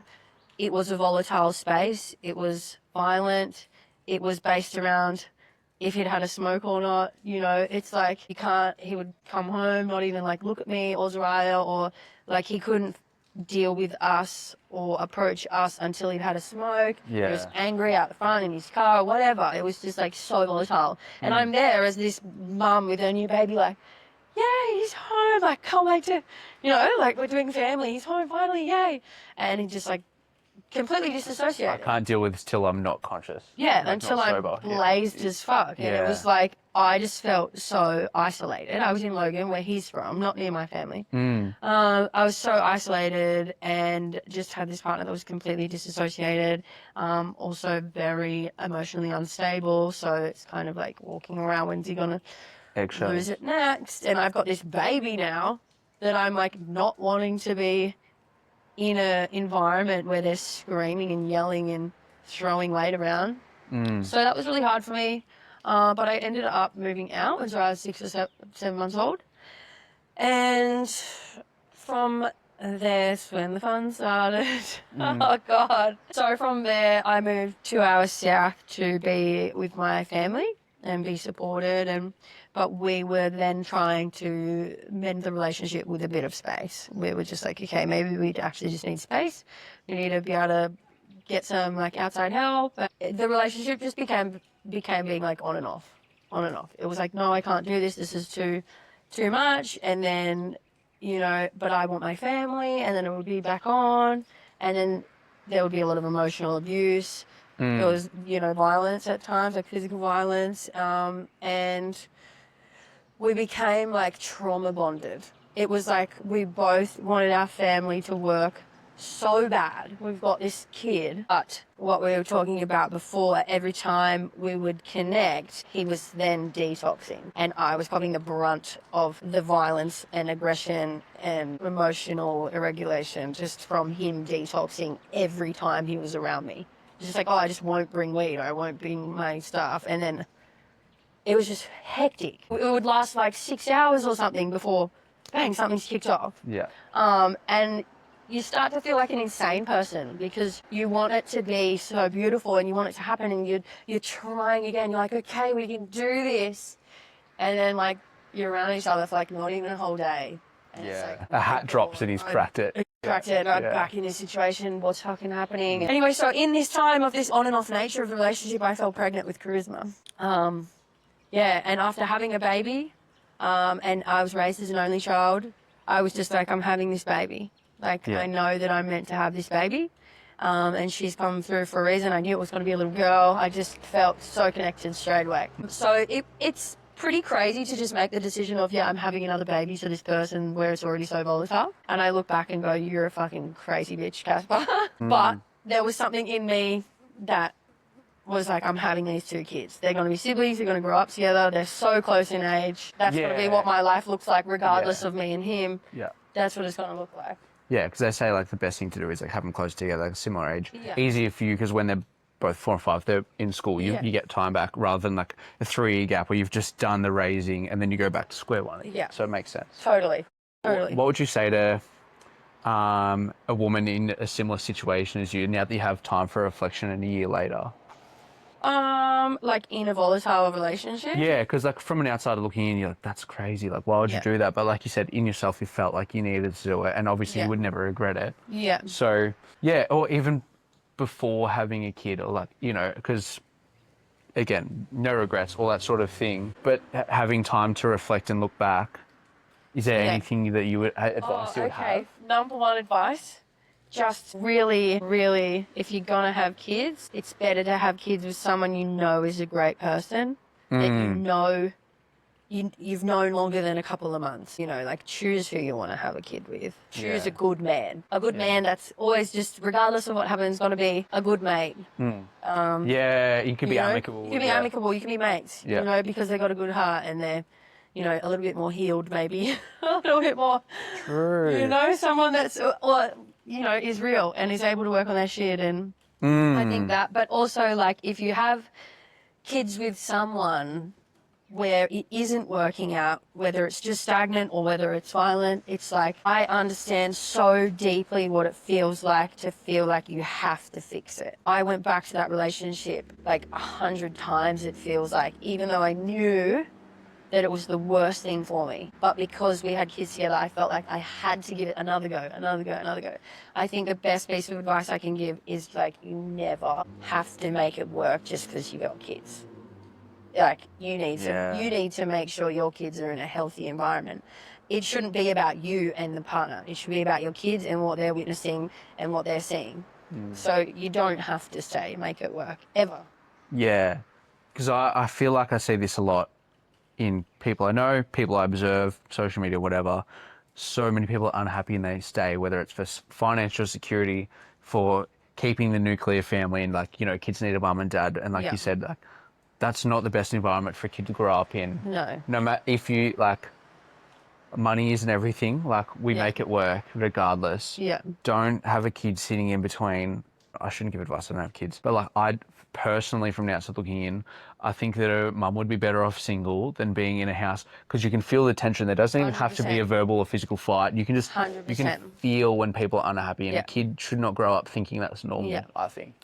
it was a volatile space. It was violent. It was based around if he'd had a smoke or not. You know, it's like he would come home, not even like look at me or Zariah, or like he couldn't deal with us or approach us until he'd had a smoke. Yeah. He was angry out the front in his car, whatever. It was just like so volatile. And I'm there as this mum with her new baby, like, yay, he's home. Like, can't wait to, you know, like we're doing family. He's home finally, yay. And he just like completely disassociated. I can't deal with this till I'm not conscious. Yeah, like, until not I'm sober. blazed as fuck. And it was like, I just felt so isolated. I was in Logan, where he's from, not near my family. I was so isolated and just had this partner that was completely disassociated, also very emotionally unstable. So it's kind of like walking around, when's he going to lose it next? And I've got this baby now that I'm like not wanting to be in an environment where they're screaming and yelling and throwing weight around. So that was really hard for me. But I ended up moving out when I was 6 or 7 months old. And from there's when the fun started. Oh, God. So from there, I moved 2 hours south to be with my family and be supported. But we were then trying to mend the relationship with a bit of space. We were just like, okay, maybe we actually just need space. We need to be able to get some like outside help. The relationship just became being like on and off. It was like, no, I can't do this. This is too much. And then, you know, but I want my family. And then it would be back on. And then there would be a lot of emotional abuse. There was, you know, violence at times, like physical violence. And we became like trauma bonded. It was like we both wanted our family to work so bad. We've got this kid, but what we were talking about before, every time we would connect, he was then detoxing. And I was having the brunt of the violence and aggression and emotional irregulation just from him detoxing every time he was around me. Just like, oh, I just won't bring weed, or I won't bring my stuff. And then it was just hectic. It would last like 6 hours or something before, bang, something's kicked off. Yeah. And you start to feel like an insane person because you want it to be so beautiful and you want it to happen, and you're trying again. You're like, okay, we can do this. And then like you're around each other for like not even a whole day. And it's like, a hat drops and he's cracked it. I'm back in this situation. What's fucking happening? Anyway, so in this time of this on and off nature of the relationship, I fell pregnant with Charisma. And after having a baby, and I was raised as an only child, I was just like, I'm having this baby. Like, I know that I'm meant to have this baby. And she's come through for a reason. I knew it was going to be a little girl. I just felt so connected straight away. So it's pretty crazy to just make the decision of, I'm having another baby to this person where it's already so volatile. And I look back and go, you're a fucking crazy bitch, Kaspar. But there was something in me that was like, I'm having these 2 kids. They're going to be siblings. They're going to grow up together. They're so close in age. That's going to be what my life looks like regardless of me and him. Yeah. That's what it's going to look like. Yeah, because they say like the best thing to do is like have them close together, like a similar age. Yeah. Easier for you because when they're both 4 and 5, they're in school. You get time back rather than like a 3-year gap where you've just done the raising and then you go back to square one. Yeah. So it makes sense. Totally. What would you say to a woman in a similar situation as you now that you have time for reflection and a year later? Like in a volatile relationship? Yeah, because like from an outsider looking in, you're like, that's crazy. Like, why would you do that? But like you said, in yourself, you felt like you needed to do it, and obviously you would never regret it. Yeah. So yeah, or even before having a kid, or like, you know, because again, no regrets, all that sort of thing. But having time to reflect and look back, is there anything that you would advise you would have? Number one advice. Just really, really, if you're going to have kids, it's better to have kids with someone you know is a great person, that you know you've known longer than a couple of months. You know, like choose who you want to have a kid with. Choose a good man. A good man that's always just, regardless of what happens, going to be a good mate. You can be amicable. You can be amicable. You can be mates. Yeah. You know, because they got a good heart and they're, you know, a little bit more healed, maybe a little bit more. True. You know, someone that's, or, you know, is real and is able to work on their shit. And I think that, but also like if you have kids with someone where it isn't working out, whether it's just stagnant or whether it's violent, it's like I understand so deeply what it feels like to feel like you have to fix it. I went back to that relationship like 100 times, it feels like, even though I knew that it was the worst thing for me. But because we had kids together, I felt like I had to give it another go. I think the best piece of advice I can give is like you never have to make it work just because you've got kids. Like you need to make sure your kids are in a healthy environment. It shouldn't be about you and the partner. It should be about your kids and what they're witnessing and what they're seeing. So you don't have to make it work ever. Yeah, because I feel like I see this a lot in people I know, people I observe, social media, whatever. So many people are unhappy and they stay, whether it's for financial security, for keeping the nuclear family, and like, you know, kids need a mum and dad, and like you said, like, that's not the best environment for a kid to grow up in. No matter if you, like, money isn't everything, like, we make it work regardless. Don't have a kid sitting in between. I shouldn't give advice, I don't have kids. But, like, I personally, from the outside looking in, I think that a mum would be better off single than being in a house, because you can feel the tension. There doesn't even have to be a verbal or physical fight. You can just, 100%. You can feel when people are unhappy, and a kid should not grow up thinking that's normal, I think.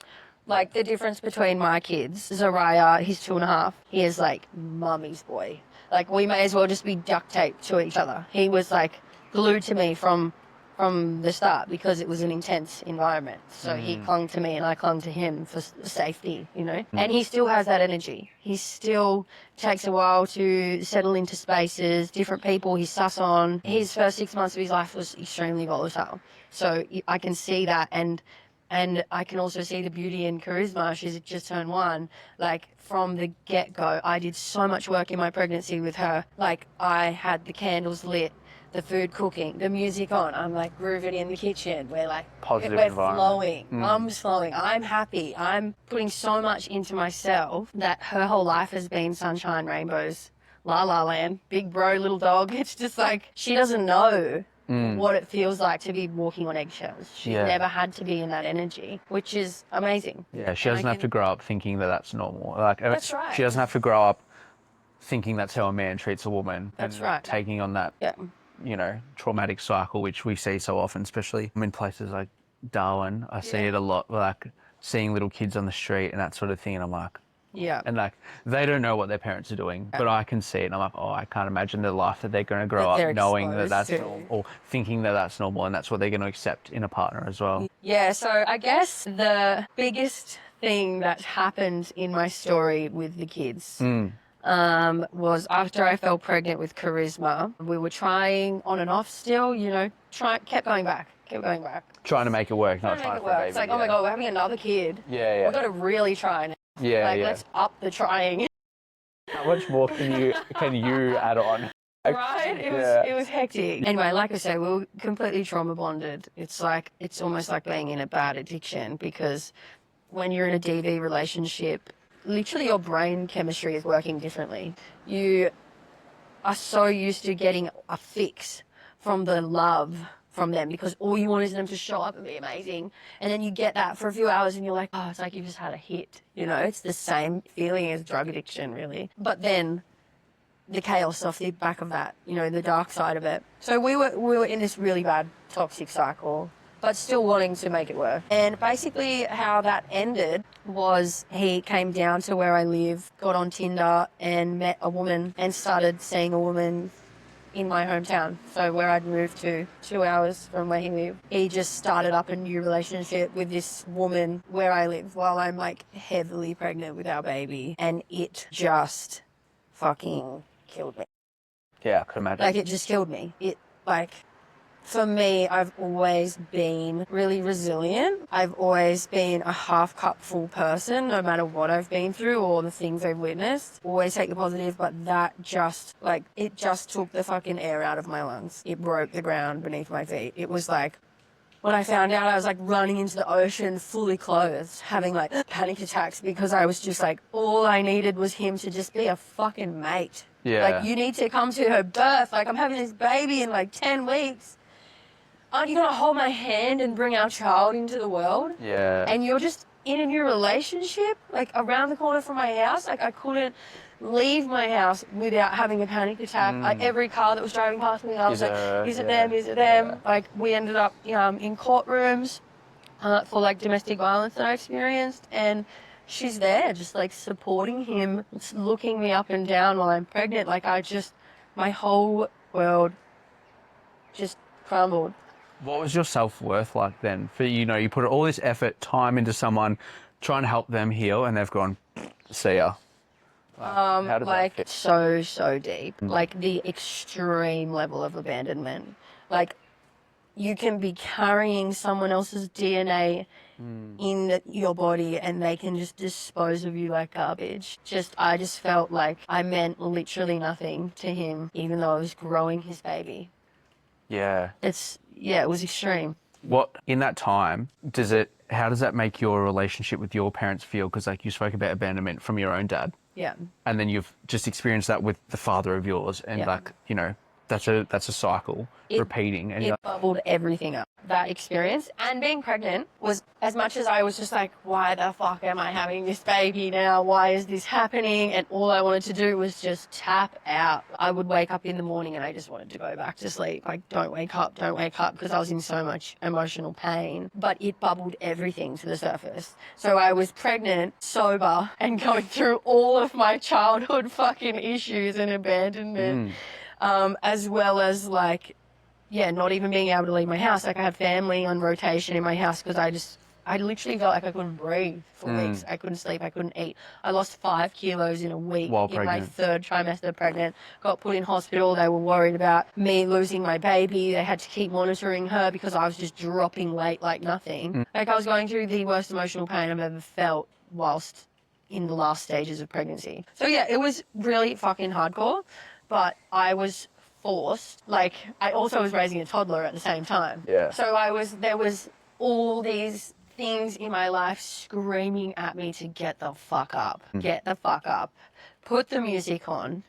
Like the difference between my kids, Zariah, he's 2.5. He is like mummy's boy. Like we may as well just be duct taped to each other. He was like glued to me from the start because it was an intense environment. So he clung to me and I clung to him for safety, you know. And he still has that energy. He still takes a while to settle into spaces, different people he's sus on. His first 6 months of his life was extremely volatile. So I can see that, and I can also see the beauty in charisma. She's just turned 1. Like, from the get-go, I did so much work in my pregnancy with her. Like, I had the candles lit, the food cooking, the music on. I'm, like, grooving in the kitchen. We're, like, we're flowing. Mum's flowing. I'm happy. I'm putting so much into myself that her whole life has been sunshine, rainbows, la la land, big bro, little dog. It's just, like, she doesn't know what it feels like to be walking on eggshells. She's never had to be in that energy, which is amazing. Yeah, she doesn't have to grow up thinking that that's normal. Like, that's right. She doesn't have to grow up thinking that's how a man treats a woman. That's right. Taking on that, you know, traumatic cycle, which we see so often, especially in places like Darwin. I see it a lot, like seeing little kids on the street and that sort of thing, and I'm like, and like, they don't know what their parents are doing, but I can see it, and I'm like, oh, I can't imagine the life that they're going to grow up knowing that that's normal, or thinking that that's normal, and that's what they're going to accept in a partner as well. Yeah, so I guess the biggest thing that happened in my story with the kids was after I fell pregnant with Charisma. We were trying on and off still, you know, kept going back. Trying to make it work, not trying for a baby. It's like, oh my God, we're having another kid. We've got to really try now. Let's up the trying. How much more can you add on? Right? It was hectic. Anyway, like I say, we were completely trauma bonded. It's almost like being in a bad addiction, because when you're in a DV relationship, literally your brain chemistry is working differently. You are so used to getting a fix from the love from them, because all you want is them to show up and be amazing. And then you get that for a few hours and you're like, oh, it's like you just had a hit. You know, it's the same feeling as drug addiction, really. But then the chaos off the back of that, you know, the dark side of it. So we were in this really bad toxic cycle, but still wanting to make it work. And basically how that ended was he came down to where I live, got on Tinder and met a woman and started seeing a woman in my hometown, so where I'd moved to 2 hours from where he lived. He just started up a new relationship with this woman where I live while I'm like heavily pregnant with our baby, and it just fucking killed me. Yeah, I could imagine. Like, it just killed me. It, like, For me, I've always been really resilient. I've always been a half cup full person, no matter what I've been through or the things I've witnessed. Always take the positive, but that just, like, it just took the fucking air out of my lungs. It broke the ground beneath my feet. It was like, when I found out, I was like running into the ocean fully clothed, having like panic attacks because I was just like, all I needed was him to just be a fucking mate. Yeah. Like, you need to come to her birth. Like, I'm having this baby in like 10 weeks. Aren't you going to hold my hand and bring our child into the world? Yeah. And you're just in a new relationship, like around the corner from my house. Like, I couldn't leave my house without having a panic attack. Like, every car that was driving past me, I was like, is it them? Is it them? Yeah. Like, we ended up in courtrooms for like domestic violence that I experienced, and she's there just like supporting him, looking me up and down while I'm pregnant. Like, my whole world just crumbled. What was your self-worth like then? For, you know, you put all this effort, time into someone, trying to help them heal, and they've gone, see ya. How did like, that fit? so deep. Like, the extreme level of abandonment. Like, you can be carrying someone else's DNA in your body and they can just dispose of you like garbage. I just felt like I meant literally nothing to him, even though I was growing his baby. Yeah. It was extreme. What, in that time, how does that make your relationship with your parents feel? Because, like, you spoke about abandonment from your own dad. Yeah. And then you've just experienced that with the father of yours. And, like, you know, that's a cycle repeating. And it bubbled everything up. That experience and being pregnant was, as much as I was just like, why the fuck am I having this baby now? Why is this happening? And all I wanted to do was just tap out. I would wake up in the morning and I just wanted to go back to sleep. Like, don't wake up, because I was in so much emotional pain. But it bubbled everything to the surface. So I was pregnant, sober, and going through all of my childhood fucking issues and abandonment. As well as, like, not even being able to leave my house. Like, I had family on rotation in my house because I literally felt like I couldn't breathe for weeks. I couldn't sleep, I couldn't eat. I lost 5 kilos in a week While in pregnant. my 3rd trimester pregnant. Got put in hospital. They were worried about me losing my baby. They had to keep monitoring her because I was just dropping weight like nothing. Like, I was going through the worst emotional pain I've ever felt whilst in the last stages of pregnancy. So yeah, it was really fucking hardcore. But I was forced, like, I also was raising a toddler at the same time. Yeah. So there was all these things in my life screaming at me to get the fuck up, put the music on,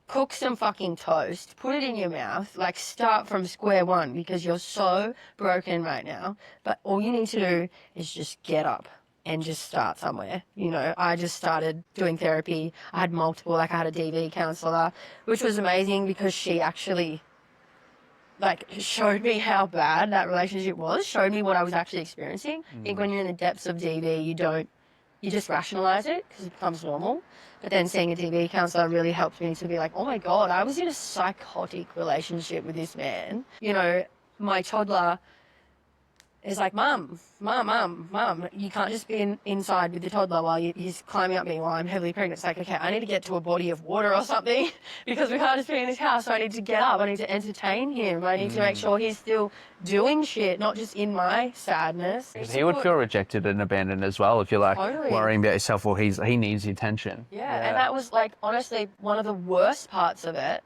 cook some fucking toast, put it in your mouth, like, start from square one because you're so broken right now. But all you need to do is just get up and just start somewhere. You know, I just started doing therapy. I had multiple, like, I had a DV counsellor, which was amazing because she actually, like, showed me how bad that relationship was, showed me what I was actually experiencing. I think when you're in the depths of DV, you just rationalise it because it becomes normal. But then seeing a DV counsellor really helped me to be like, oh my God, I was in a psychotic relationship with this man. You know, my toddler is like, Mum, you can't just be inside with the toddler while he's climbing up me while I'm heavily pregnant. It's like, okay, I need to get to a body of water or something because we can't just be in this house. So I need to get up. I need to entertain him. I need to make sure he's still doing shit, not just in my sadness. Because he would feel rejected and abandoned as well if you're, like, Totally. worrying about yourself or he needs the attention. Yeah, and that was, like, honestly, one of the worst parts of it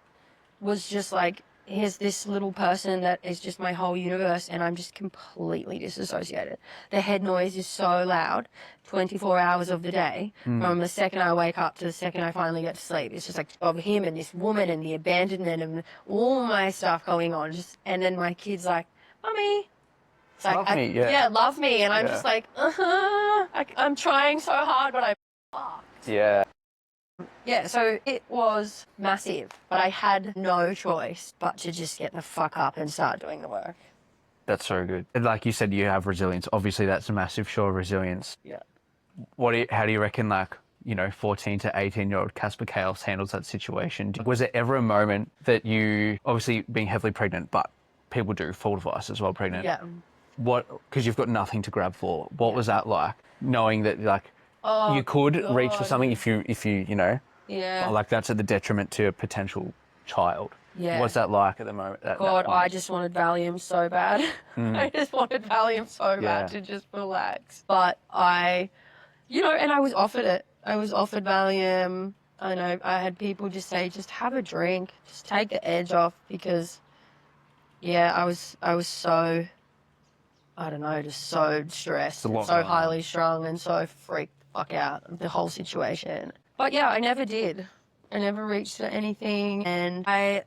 was just, like, here's this little person that is just my whole universe and I'm just completely disassociated. The head noise is so loud 24 hours of the day from the second I wake up to the second I finally get to sleep. It's just like of him and this woman and the abandonment and all my stuff going on. And then my kid's like, Mummy. It's like, Love me, yeah. Love me. And I'm just like, I'm trying so hard, but I'm fucked. Yeah. Yeah, so it was massive, but I had no choice but to just get the fuck up and start doing the work. That's so good. And like you said, you have resilience. Obviously, that's a massive show of resilience. Yeah. How do you reckon, like, you know, 14 to 18-year-old Kaspar Kaos handles that situation? Was there ever a moment that you, obviously being heavily pregnant, but people do fall device as well pregnant. Yeah. Because you've got nothing to grab for. What was that like? Knowing that, like, you could reach for something if you know. Yeah. Like, that's at the detriment to a potential child. Yeah. What's that like at the moment? God, I just wanted Valium so bad. I just wanted Valium so bad to just relax. But and I was offered it. I was offered Valium. I know I had people just say, just have a drink, just take the edge off, because, I was so, I don't know, just so stressed, and so highly strung, and so freaked the fuck out of the whole situation. But yeah, I never did. I never reached for anything, and I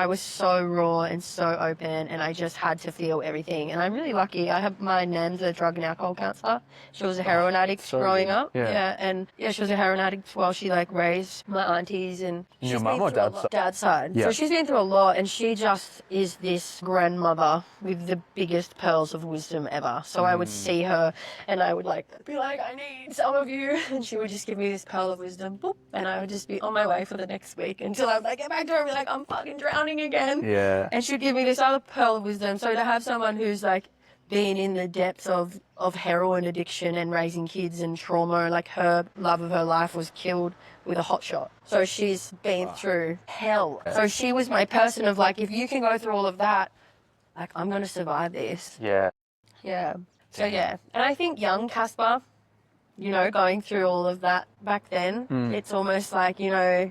was so raw and so open, and I just had to feel everything. And I'm really lucky. I have my nan's a drug and alcohol counselor. She was a heroin addict growing up. She was a heroin addict while she raised my aunties, and your mum or dad's side? Dad's side. Yeah. So she's been through a lot, and she just is this grandmother with the biggest pearls of wisdom ever. So I would see her, and I would be like, I need some of you, and she would just give me this pearl of wisdom, boop, and I would just be on my way for the next week until I would get back to her and be like, I'm fucking drowning again. Yeah. And she'd give me this other pearl of wisdom. So to have someone who's been in the depths of heroin addiction and raising kids and trauma, her love of her life was killed with a hot shot. So she's been through hell. So she was my person of if you can go through all of that, I'm going to survive this. Yeah. Yeah. So yeah. And I think young Kaspar, going through all of that back then, it's almost you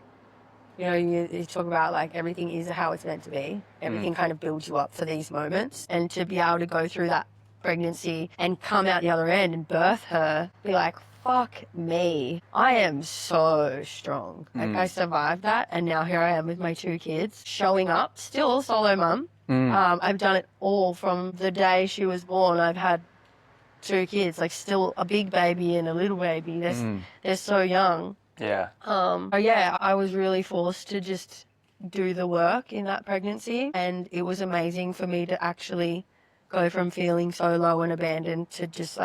talk about everything is how it's meant to be. Everything kind of builds you up for these moments. And to be able to go through that pregnancy and come out the other end and birth her, be like, fuck me. I am so strong. I survived that. And now here I am with my 2 kids, showing up, still solo mum. I've done it all from the day she was born. I've had 2 kids, still a big baby and a little baby. They're so young. Yeah. I was really forced to just do the work in that pregnancy, and it was amazing for me to actually go from feeling so low and abandoned to just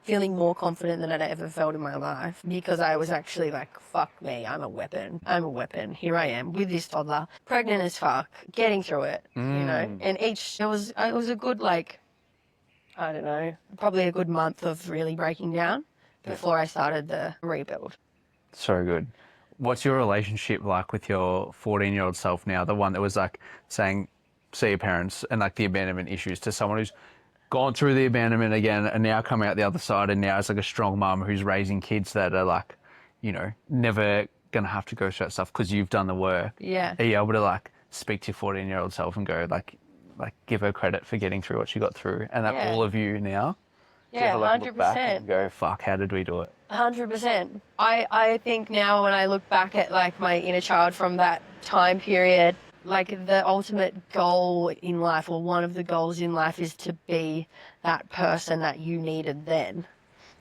feeling more confident than I'd ever felt in my life, because I was actually fuck me, I'm a weapon. Here I am with this toddler, pregnant as fuck, getting through it, and it was a good I don't know, probably a good month of really breaking down before I started the rebuild. So good. What's your relationship like with your 14-year-old self now? The one that was saying, see your parents, and the abandonment issues, to someone who's gone through the abandonment again and now come out the other side, and now is a strong mum who's raising kids that are never going to have to go through that stuff because you've done the work. Yeah. Are you able to speak to your 14-year-old self and go give her credit for getting through what she got through, and that all of you now? Yeah, 100%. Look back and go, fuck, how did we do it? 100%. I think now when I look back at my inner child from that time period, the ultimate goal in life, or one of the goals in life, is to be that person that you needed then.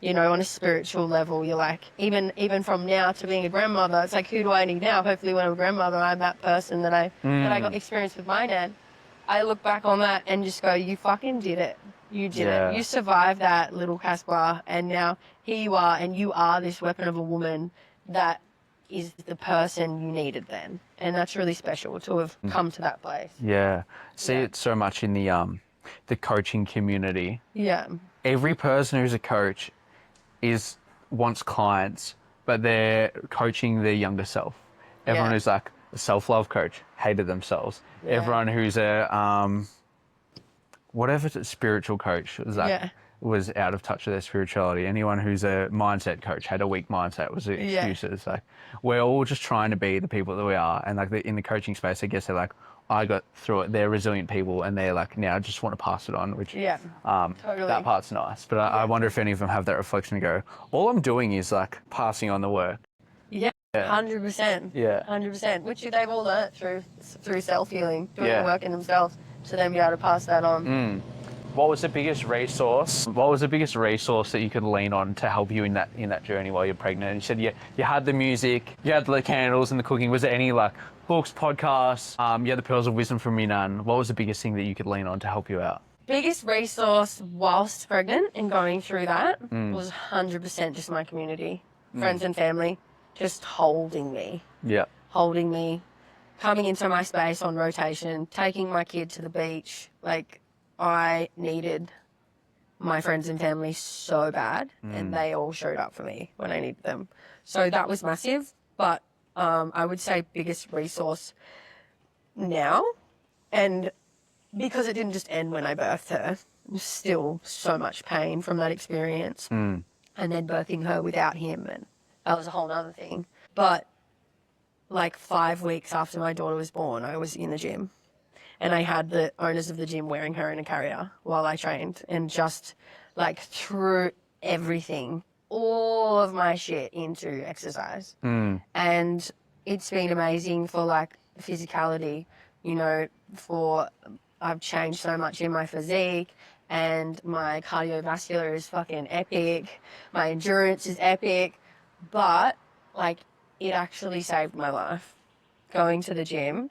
On a spiritual level, you're even from now to being a grandmother, it's who do I need now? Hopefully when I'm a grandmother, I'm that person that I got experience with my nan. I look back on that and just go, you fucking did it. You did it. You survived that, little Kaspar, and now here you are, and you are this weapon of a woman that is the person you needed then. And that's really special to have come to that place. Yeah. See it so much in the coaching community. Yeah. Every person who's a coach wants clients, but they're coaching their younger self. Everyone who's a self-love coach hated themselves. Yeah. Everyone who's a spiritual coach was out of touch with their spirituality. Anyone who's a mindset coach had a weak mindset, was excuses. We're all just trying to be the people that we are, and in the coaching space, I guess they're I got through it. They're resilient people, and they're now I just want to pass it on, which totally. That part's nice. But I wonder if any of them have that reflection and go, all I'm doing is passing on the work. Yeah. 100%. Yeah. 100%. Which they've all learnt through self-healing, doing the work in themselves, to then be able to pass that on. What was the biggest resource? That you could lean on to help you in that journey while you're pregnant? You said you had the music, you had the candles and the cooking. Was there any books, podcasts? You had the pearls of wisdom from your nan. What was the biggest thing that you could lean on to help you out? Biggest resource whilst pregnant and going through that was 100% just my community, friends and family, just holding me. Yeah. Holding me, coming into my space on rotation, taking my kid to the beach. I needed my friends and family so bad, and they all showed up for me when I needed them. So that was massive. But I would say biggest resource now. And because it didn't just end when I birthed her, there's still so much pain from that experience. And then birthing her without him, and that was a whole other thing. But like 5 weeks after my daughter was born, I was in the gym. And I had the owners of the gym wearing her in a carrier while I trained, and just like threw everything, all of my shit into exercise. And it's been amazing for like physicality, you know, I've changed so much in my physique, and my cardiovascular is fucking epic. My endurance is epic, but like it actually saved my life. Going to the gym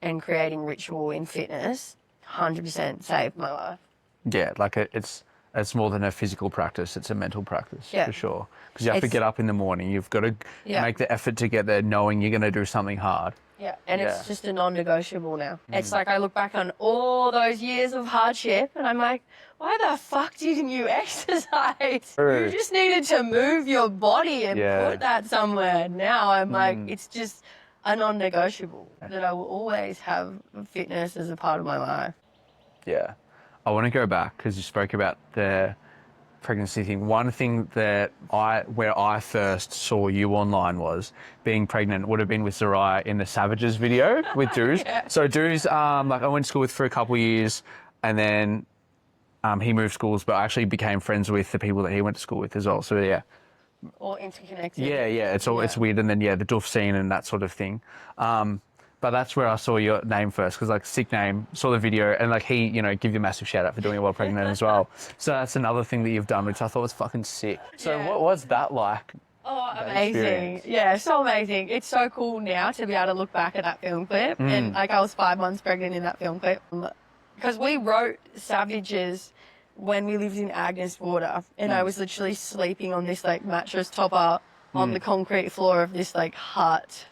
and creating ritual in fitness 100% saved my life. Yeah, like it's more than a physical practice, it's a mental practice for sure. Because you have to get up in the morning, you've got to make the effort to get there knowing you're going to do something hard. Yeah, and it's just a non-negotiable now. It's like I look back on all those years of hardship and I'm like, why the fuck didn't you exercise? True. You just needed to move your body and put that somewhere. Now I'm like, it's just a non-negotiable that I will always have fitness as a part of my life. Yeah. I want to go back because you spoke about the pregnancy thing. One thing that where I first saw you online was being pregnant would have been with Zariah in the Savages video with Dooz. So Dooz, like I went to school with for a couple of years, and then he moved schools, but I actually became friends with the people that he went to school with as well. So yeah. All interconnected. Yeah, it's weird, and then the Doof scene and that sort of thing. But that's where I saw your name first, because like sick name, saw the video, and like he, you know, give you a massive shout out for doing it while pregnant as well. So that's another thing that you've done, which I thought was fucking sick. So what was that like? Oh, amazing. Yeah, so amazing. It's so cool now to be able to look back at that film clip. And like I was 5 months pregnant in that film clip. Because we wrote Savages when we lived in Agnes Water, and I was literally sleeping on this like mattress topper on the concrete floor of this like hut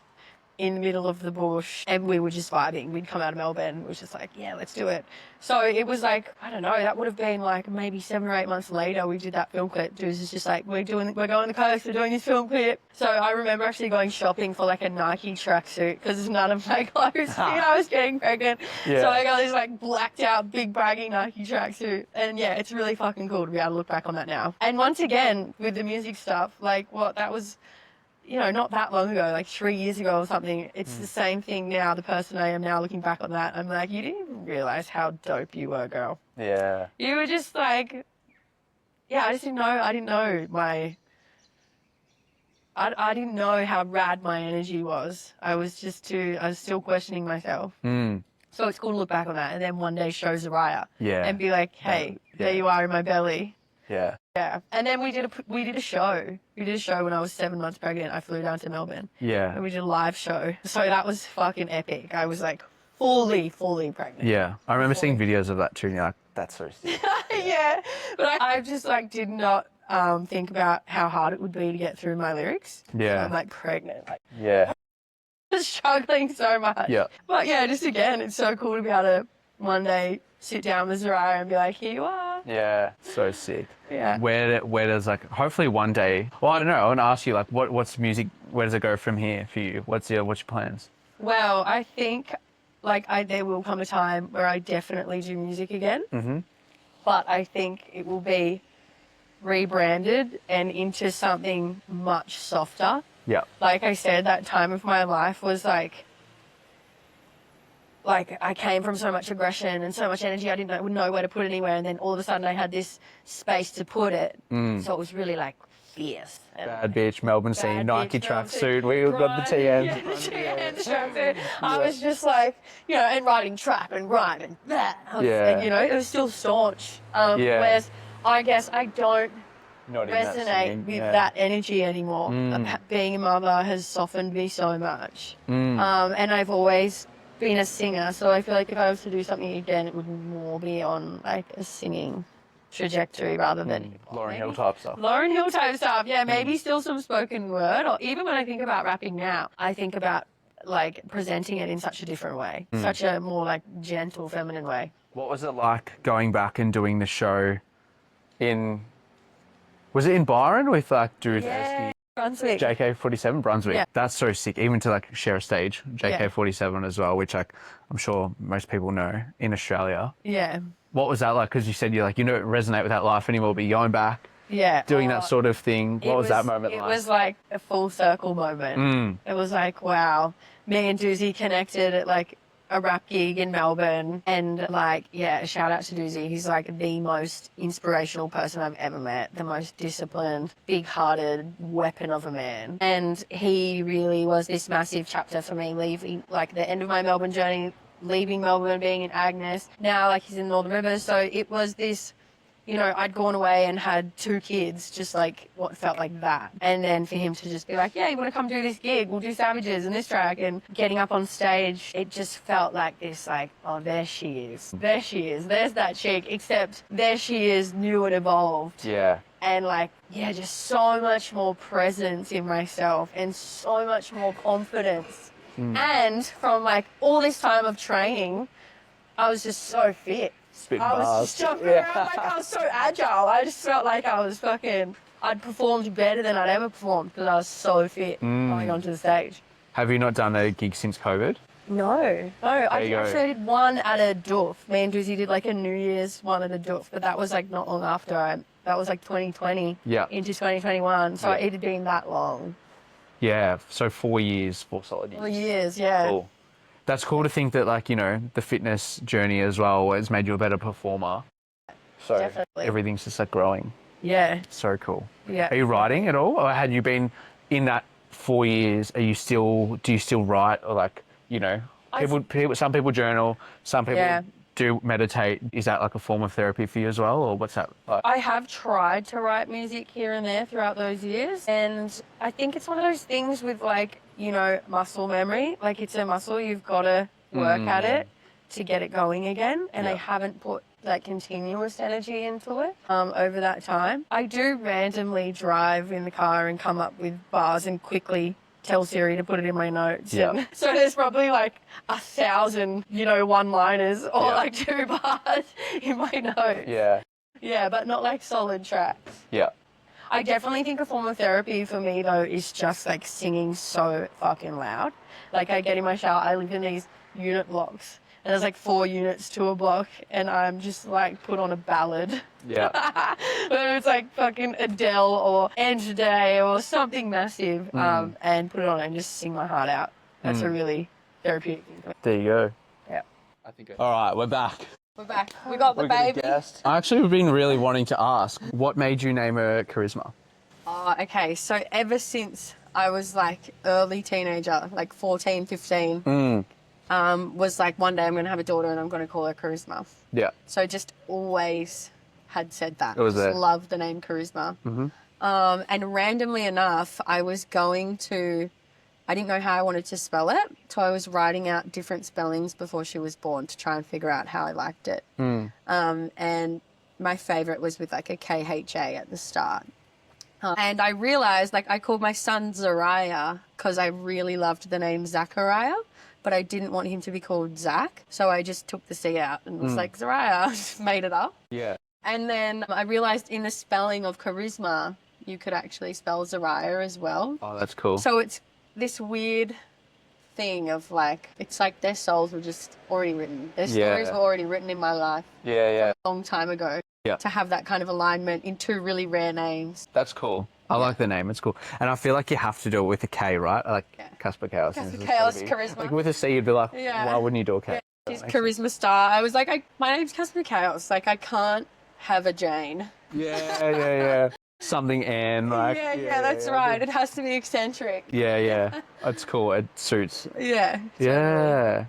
in the middle of the bush, and we were just vibing. We'd come out of Melbourne, it was just like, yeah, let's do it. So it was like, I don't know, that would have been like maybe 7 or 8 months later we did that film clip. Dooz is just like, we're going to the coast, we're doing this film clip. So I remember actually going shopping for like a Nike tracksuit because none of my clothes fit. I was getting pregnant. So I got this like blacked out big baggy Nike tracksuit. And yeah, it's really fucking cool to be able to look back on that now. And once again, with the music stuff, like that was, you know, not that long ago, like 3 years ago or something. It's the same thing now. The person I am now, looking back on that, I'm like, you didn't even realize how dope you were, girl. Yeah. You were just like, yeah, I didn't know I didn't know how rad my energy was. I was still questioning myself. So it's cool to look back on that and then one day show Zariah and be like, hey, there you are in my belly. Yeah. Yeah. And then we did a show. We did a show when I was 7 months pregnant. I flew down to Melbourne. Yeah. And we did a live show. So that was fucking epic. I was like fully pregnant. Yeah. I remember seeing videos of that too, and you're like, that's so sick. Yeah. But I just like did not think about how hard it would be to get through my lyrics. Yeah. So I'm like pregnant. Like, Yeah. just struggling so much. Yeah. But yeah, just again, it's so cool to be able to one day sit down with Zariah and be like, here you are. Yeah, so sick. Yeah. Where does like hopefully one day? Well, I don't know. I want to ask you like, what's music? Where does it go from here for you? What's your plans? Well, I think like there will come a time where I definitely do music again. Mm-hmm. But I think it will be rebranded and into something much softer. Yeah. Like I said, that time of my life was like I came from so much aggression and so much energy, I wouldn't know where to put it anywhere. And then all of a sudden I had this space to put it. So it was really like fierce. Bad bitch, Melbourne scene, Nike tracksuit. We got the TN. Yeah, the TN tracksuit. I was just like, you know, and writing trap and rhyme and that. And, you know, it was still staunch. Whereas I guess I don't resonate with that energy anymore. Being a mother has softened me so much. And I've always been a singer, so I feel like if I was to do something again, it would more be on like a singing trajectory rather than Lauryn Hill type stuff. Lauryn Hill type stuff, yeah, maybe still some spoken word, or even when I think about rapping now, I think about like presenting it in such a different way, such a more like gentle, feminine way. What was it like going back and doing the show was it in Byron with like Dooz? Yeah. Brunswick. JK47 Brunswick. Yeah. That's so sick. Even to like share a stage, JK47 as well, which like I'm sure most people know in Australia. Yeah. What was that like? Because you said you don't resonate with that life anymore, but you're going back, doing that sort of thing. What was that moment like? It was like a full circle moment. It was like, wow, me and Doozy connected at like a rap gig in Melbourne, and like, shout out to Doozy. He's like the most inspirational person I've ever met, the most disciplined, big-hearted weapon of a man. And he really was this massive chapter for me, leaving like the end of my Melbourne journey, leaving Melbourne, being in Agnes. Now like he's in Northern Rivers, so it was this, I'd gone away and had 2 kids, just like what felt like that. And then for him to just be like, yeah, you want to come do this gig? We'll do Savages and this track. And getting up on stage, it just felt like this, like, oh, there she is. There she is. There's that chick. Except there she is, new and evolved. Yeah. And like, just so much more presence in myself and so much more confidence. And from like all this time of training, I was just so fit. I was just jumping around, like I was so agile. I just felt like I'd performed better than I'd ever performed because I was so fit going onto the stage. Have you not done a gig since COVID? No. I actually did one at a doof. Me and Doozy did like a New Year's one at a doof, but that was like not long after. That was like 2020 into 2021, so it had been that long. Yeah, so 4 years, 4 solid years. 4 years, yeah. Cool. That's cool to think that, like, the fitness journey as well has made you a better performer. So definitely. Everything's just like growing. Yeah. So cool. Yeah. Are you writing at all? Or had you been in that 4 years, do you still write? Or like, some people journal, some people do meditate. Is that like a form of therapy for you as well? Or what's that like? I have tried to write music here and there throughout those years. And I think it's one of those things with like, muscle memory. Like it's a muscle, you've got to work at it to get it going again. And I haven't put like continuous energy into it over that time. I do randomly drive in the car and come up with bars and quickly tell Siri to put it in my notes. Yeah. So there's probably like 1,000, one-liners or like 2 bars in my notes. Yeah. Yeah, but not like solid tracks. Yeah. I definitely think a form of therapy for me though is just like singing so fucking loud. Like I get in my shower, I live in these unit blocks and there's like 4 units to a block and I'm just like put on a ballad. Yeah. Whether it's like fucking Adele or End Day or something massive and put it on and just sing my heart out. That's a really therapeutic thing for me. There you go. Yeah. All right, we're back. We're back. We got the baby. I actually have been really wanting to ask, what made you name her Charisma? Oh, okay. So ever since I was like early teenager, like 14, 15, was like one day I'm going to have a daughter and I'm going to call her Charisma. Yeah. So just always had said that. It was there. Just loved the name Charisma. And randomly enough, I didn't know how I wanted to spell it. So I was writing out different spellings before she was born to try and figure out how I liked it. And my favourite was with like a KHA at the start. And I realised, like, I called my son Zariah because I really loved the name Zachariah, but I didn't want him to be called Zach. So I just took the C out and was like, Zariah, just made it up. Yeah. And then I realised in the spelling of charisma, you could actually spell Zariah as well. Oh, that's cool. So it's this weird thing of like, it's like their souls were just already written. Their stories were already written in my life. Yeah. A long time ago. Yeah. To have that kind of alignment in 2 really rare names. That's cool. I like the name. It's cool. And I feel like you have to do it with a K, right? Like Kaspar Kaos. Kaspar Kaos, Charisma. Like with a C, you'd be like, why wouldn't you do a K? Yeah. She's Charisma Star. I was like, my name's Kaspar Kaos. Like, I can't have a Jane. Yeah. Something Anne, like. Yeah, that's right. It has to be eccentric. Yeah. It's cool. It suits. Yeah. Yeah.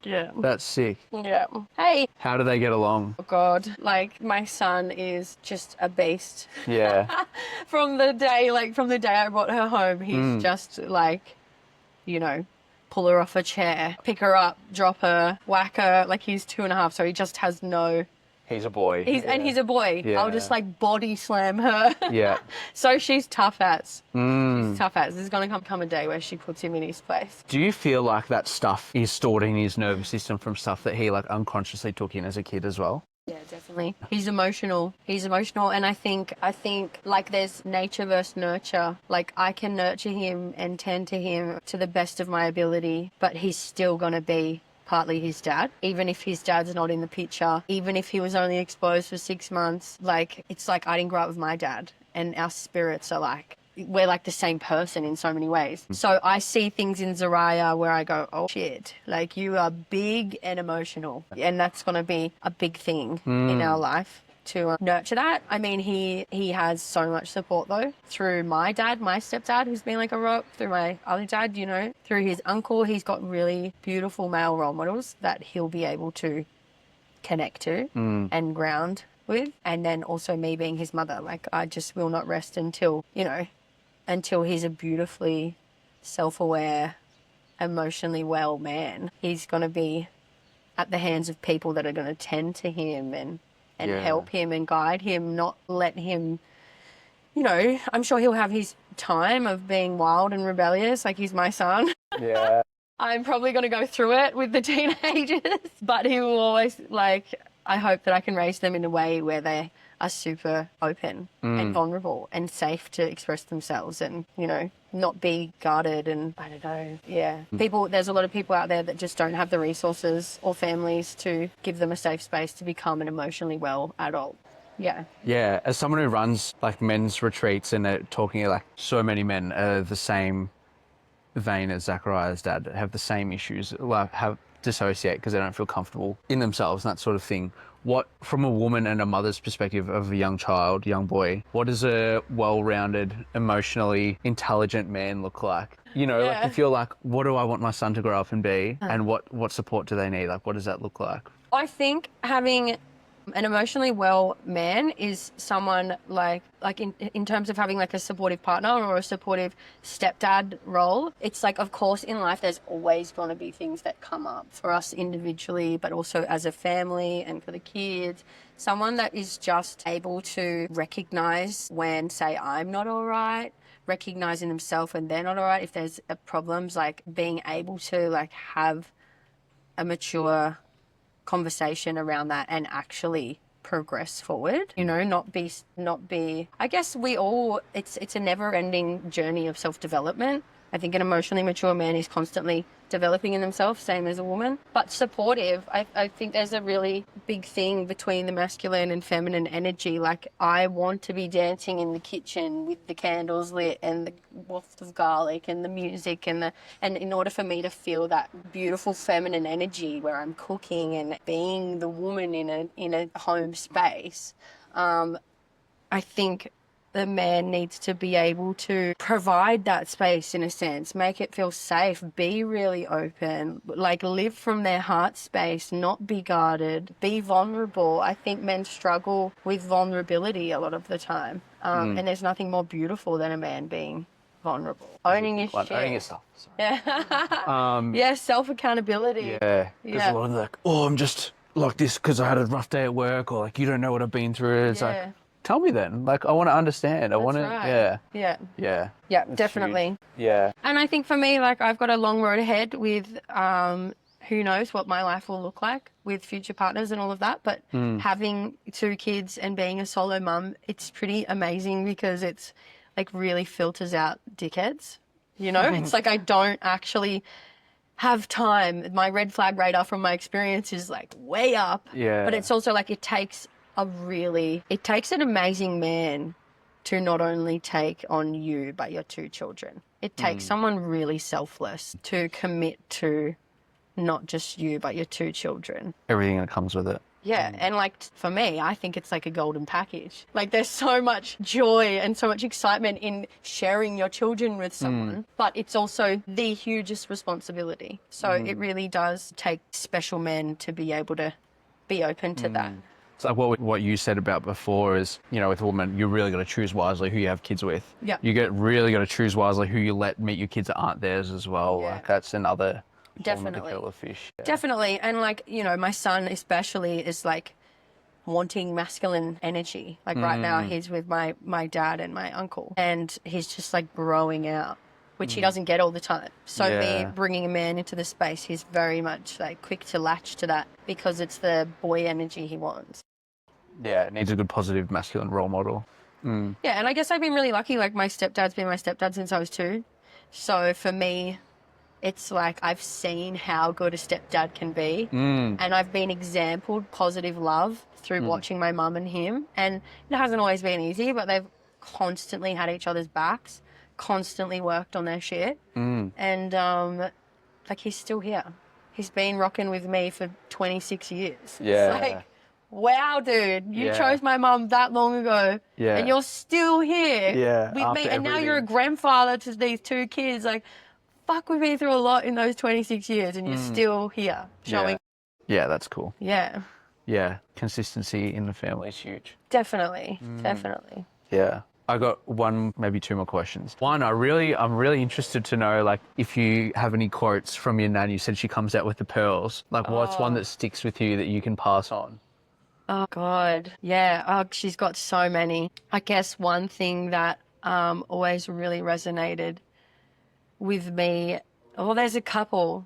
Yeah. That's sick. Yeah. Hey. How do they get along? Oh God, like my son is just a beast. Yeah. From the day I brought her home, he's just like, pull her off a chair, pick her up, drop her, whack her. Like he's 2.5, so he just has no. He's a boy. And he's a boy. Yeah. I'll just like body slam her. Yeah. So she's tough as. She's tough as. There's going to come a day where she puts him in his place. Do you feel like that stuff is stored in his nervous system from stuff that he like unconsciously took in as a kid as well? Yeah, definitely. definitely. He's emotional. And I think like there's nature versus nurture. Like I can nurture him and tend to him to the best of my ability, but he's still going to be partly his dad, even if his dad's not in the picture, even if he was only exposed for 6 months. Like, it's like I didn't grow up with my dad, and our spirits are like, we're like the same person in so many ways. So I see things in Zariah where I go, oh shit, like you are big and emotional, and that's going to be a big thing in our life to nurture that. I mean, he has so much support though, through my dad, my stepdad, who's been like a rock, through my other dad, you know, through his uncle. He's got really beautiful male role models that he'll be able to connect to and ground with. And then also me being his mother, like I just will not rest until, you know, until he's a beautifully self-aware, emotionally well man. He's going to be at the hands of people that are going to tend to him and help him and guide him, not let him, you know, I'm sure he'll have his time of being wild and rebellious, like he's my son. Yeah. I'm probably going to go through it with the teenagers, but he will always, like, I hope that I can raise them in a way where they are super open and vulnerable and safe to express themselves and, you know, not be guarded and, I don't know, there's a lot of people out there that just don't have the resources or families to give them a safe space to become an emotionally well adult. Yeah. Yeah, as someone who runs like men's retreats and talking like so many men are the same vein as Zachariah's dad, have the same issues, like have dissociate because they don't feel comfortable in themselves and that sort of thing. What, from a woman and a mother's perspective of a young child, young boy, what does a well-rounded, emotionally intelligent man look like? You know, like if you're like, what do I want my son to grow up and be, and what support do they need? Like, what does that look like? I think having an emotionally well man is someone like in terms of having like a supportive partner or a supportive stepdad role. It's like, of course, in life there's always going to be things that come up for us individually, but also as a family and for the kids. Someone that is just able to recognize when, say, I'm not all right, recognizing themselves when they're not all right, if there's problems, like being able to like have a mature conversation around that and actually progress forward, you know, not be I guess it's a never ending journey of self-development. I think an emotionally mature man is constantly developing in themselves, same as a woman, but supportive. I think there's a really big thing between the masculine and feminine energy. Like, I want to be dancing in the kitchen with the candles lit and the waft of garlic and the music and in order for me to feel that beautiful feminine energy where I'm cooking and being the woman in a home space, I think the man needs to be able to provide that space in a sense, make it feel safe, be really open, like live from their heart space, not be guarded, be vulnerable. I think men struggle with vulnerability a lot of the time. And there's nothing more beautiful than a man being vulnerable. Owning his shit. Owning his stuff. Yeah, self-accountability. Yeah. There's a lot of like, oh, I'm just like this because I had a rough day at work, or like, you don't know what I've been through. It's like, tell me then. Like, I want to understand. I want to, right. Yeah, definitely. Huge. Yeah. And I think for me, like, I've got a long road ahead with who knows what my life will look like with future partners and all of that. But having 2 kids and being a solo mum, it's pretty amazing because it's like really filters out dickheads. You know, it's like I don't actually have time. My red flag radar from my experience is like way up. Yeah. But it's also like it takes an amazing man to not only take on you, but your 2 children. It takes someone really selfless to commit to not just you, but your 2 children. Everything that comes with it. Yeah, and like for me, I think it's like a golden package. Like there's so much joy and so much excitement in sharing your children with someone, but it's also the hugest responsibility. So it really does take special men to be able to be open to that. It's like what you said about before is, you know, with a woman, you really got to choose wisely who you have kids with. Yeah. Really got to choose wisely who you let meet your kids that aren't theirs as well. Yeah. Like that's another Definitely. kettle of fish. Yeah. Definitely. And like, you know, my son especially is like wanting masculine energy. Like right now he's with my dad and my uncle and he's just like growing out, which he doesn't get all the time. So me bringing a man into the space, he's very much like quick to latch to that because it's the boy energy he wants. Yeah, it needs a good positive masculine role model. Yeah, and I guess I've been really lucky. Like, my stepdad's been my stepdad since I was 2. So for me, it's like I've seen how good a stepdad can be. And I've been exampled positive love through watching my mum and him. And it hasn't always been easy, but they've constantly had each other's backs, constantly worked on their shit. And, like, he's still here. He's been rocking with me for 26 years. Yeah. It's like, wow, dude, you Yeah. chose my mum that long ago, Yeah. and you're still here Yeah, with me. after And now you're a everything. grandfather to these 2 kids. Like, fuck, we've been through a lot in those 26 years, and you're still here showing. Yeah, that's cool. Yeah, Yeah, consistency in the family is huge. definitely. Definitely. Yeah. I got one, maybe 2 more questions. One, I'm really interested to know, like, if you have any quotes from your nan. You said she comes out with the pearls. Like, what's one that sticks with you that you can pass on? Oh, God. Yeah. Oh, she's got so many. I guess one thing that always really resonated with me, well, there's a couple.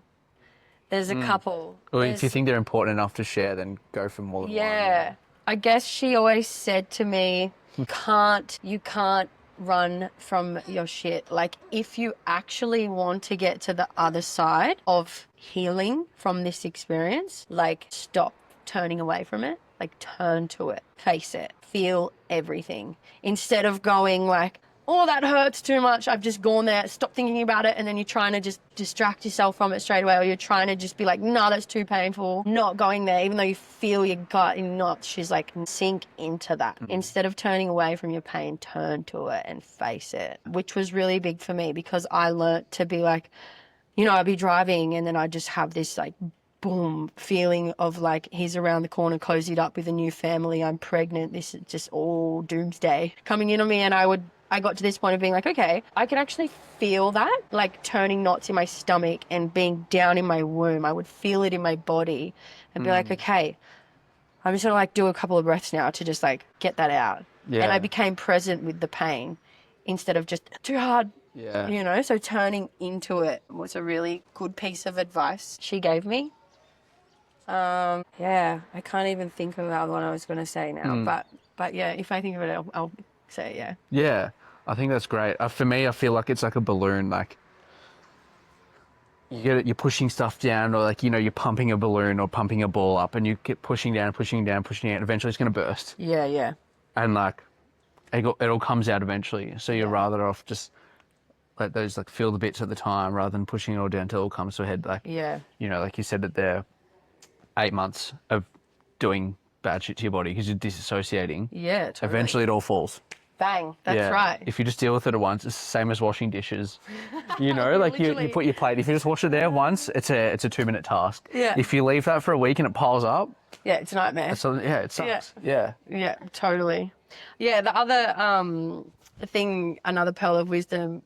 There's a couple. Or if you think they're important enough to share, then go for more than one. Yeah. I guess she always said to me, you can't run from your shit. Like, if you actually want to get to the other side of healing from this experience, like, stop turning away from it. Like, turn to it, face it, feel everything. Instead of going like, oh, that hurts too much, I've just gone there, stop thinking about it, and then you're trying to just distract yourself from it straight away, or you're trying to just be like, no, that's too painful, not going there, even though you feel your gut and not. She's like, sink into that. Instead of turning away from your pain, turn to it and face it, which was really big for me, because I learnt to be like, you know, I'd be driving and then I'd just have this like boom feeling of like, he's around the corner, cozied up with a new family, I'm pregnant, this is just all doomsday coming in on me. And I got to this point of being like, okay, I could actually feel that, like turning knots in my stomach and being down in my womb. I would feel it in my body and be like, okay, I'm just gonna like do a couple of breaths now to just like get that out. Yeah. And I became present with the pain instead of just too hard. Yeah. You know, so turning into it was a really good piece of advice she gave me. Yeah, I can't even think of the other one I was going to say now, but yeah, if I think of it, I'll say it, yeah. Yeah, I think that's great. For me, I feel like it's like a balloon. Like, you get it, you're pushing stuff down, or like, you know, you're pumping a balloon or pumping a ball up, and you keep pushing down, and eventually it's going to burst. Yeah, yeah. And like, it all comes out eventually. So you're rather off just let those like feel the bits at the time, rather than pushing it all down till it all comes to a head. Like, Yeah. you know, like you said, that they're 8 months of doing bad shit to your body because you're disassociating. Yeah, totally. Eventually it all falls. Bang, that's right. If you just deal with it at once, it's the same as washing dishes. You know, like you put your plate, if you just wash it there once, it's a 2-minute task. Yeah. If you leave that for a week and it piles up, Yeah, it's a nightmare. so it sucks. Yeah. Yeah, totally. Yeah, the other thing, another pearl of wisdom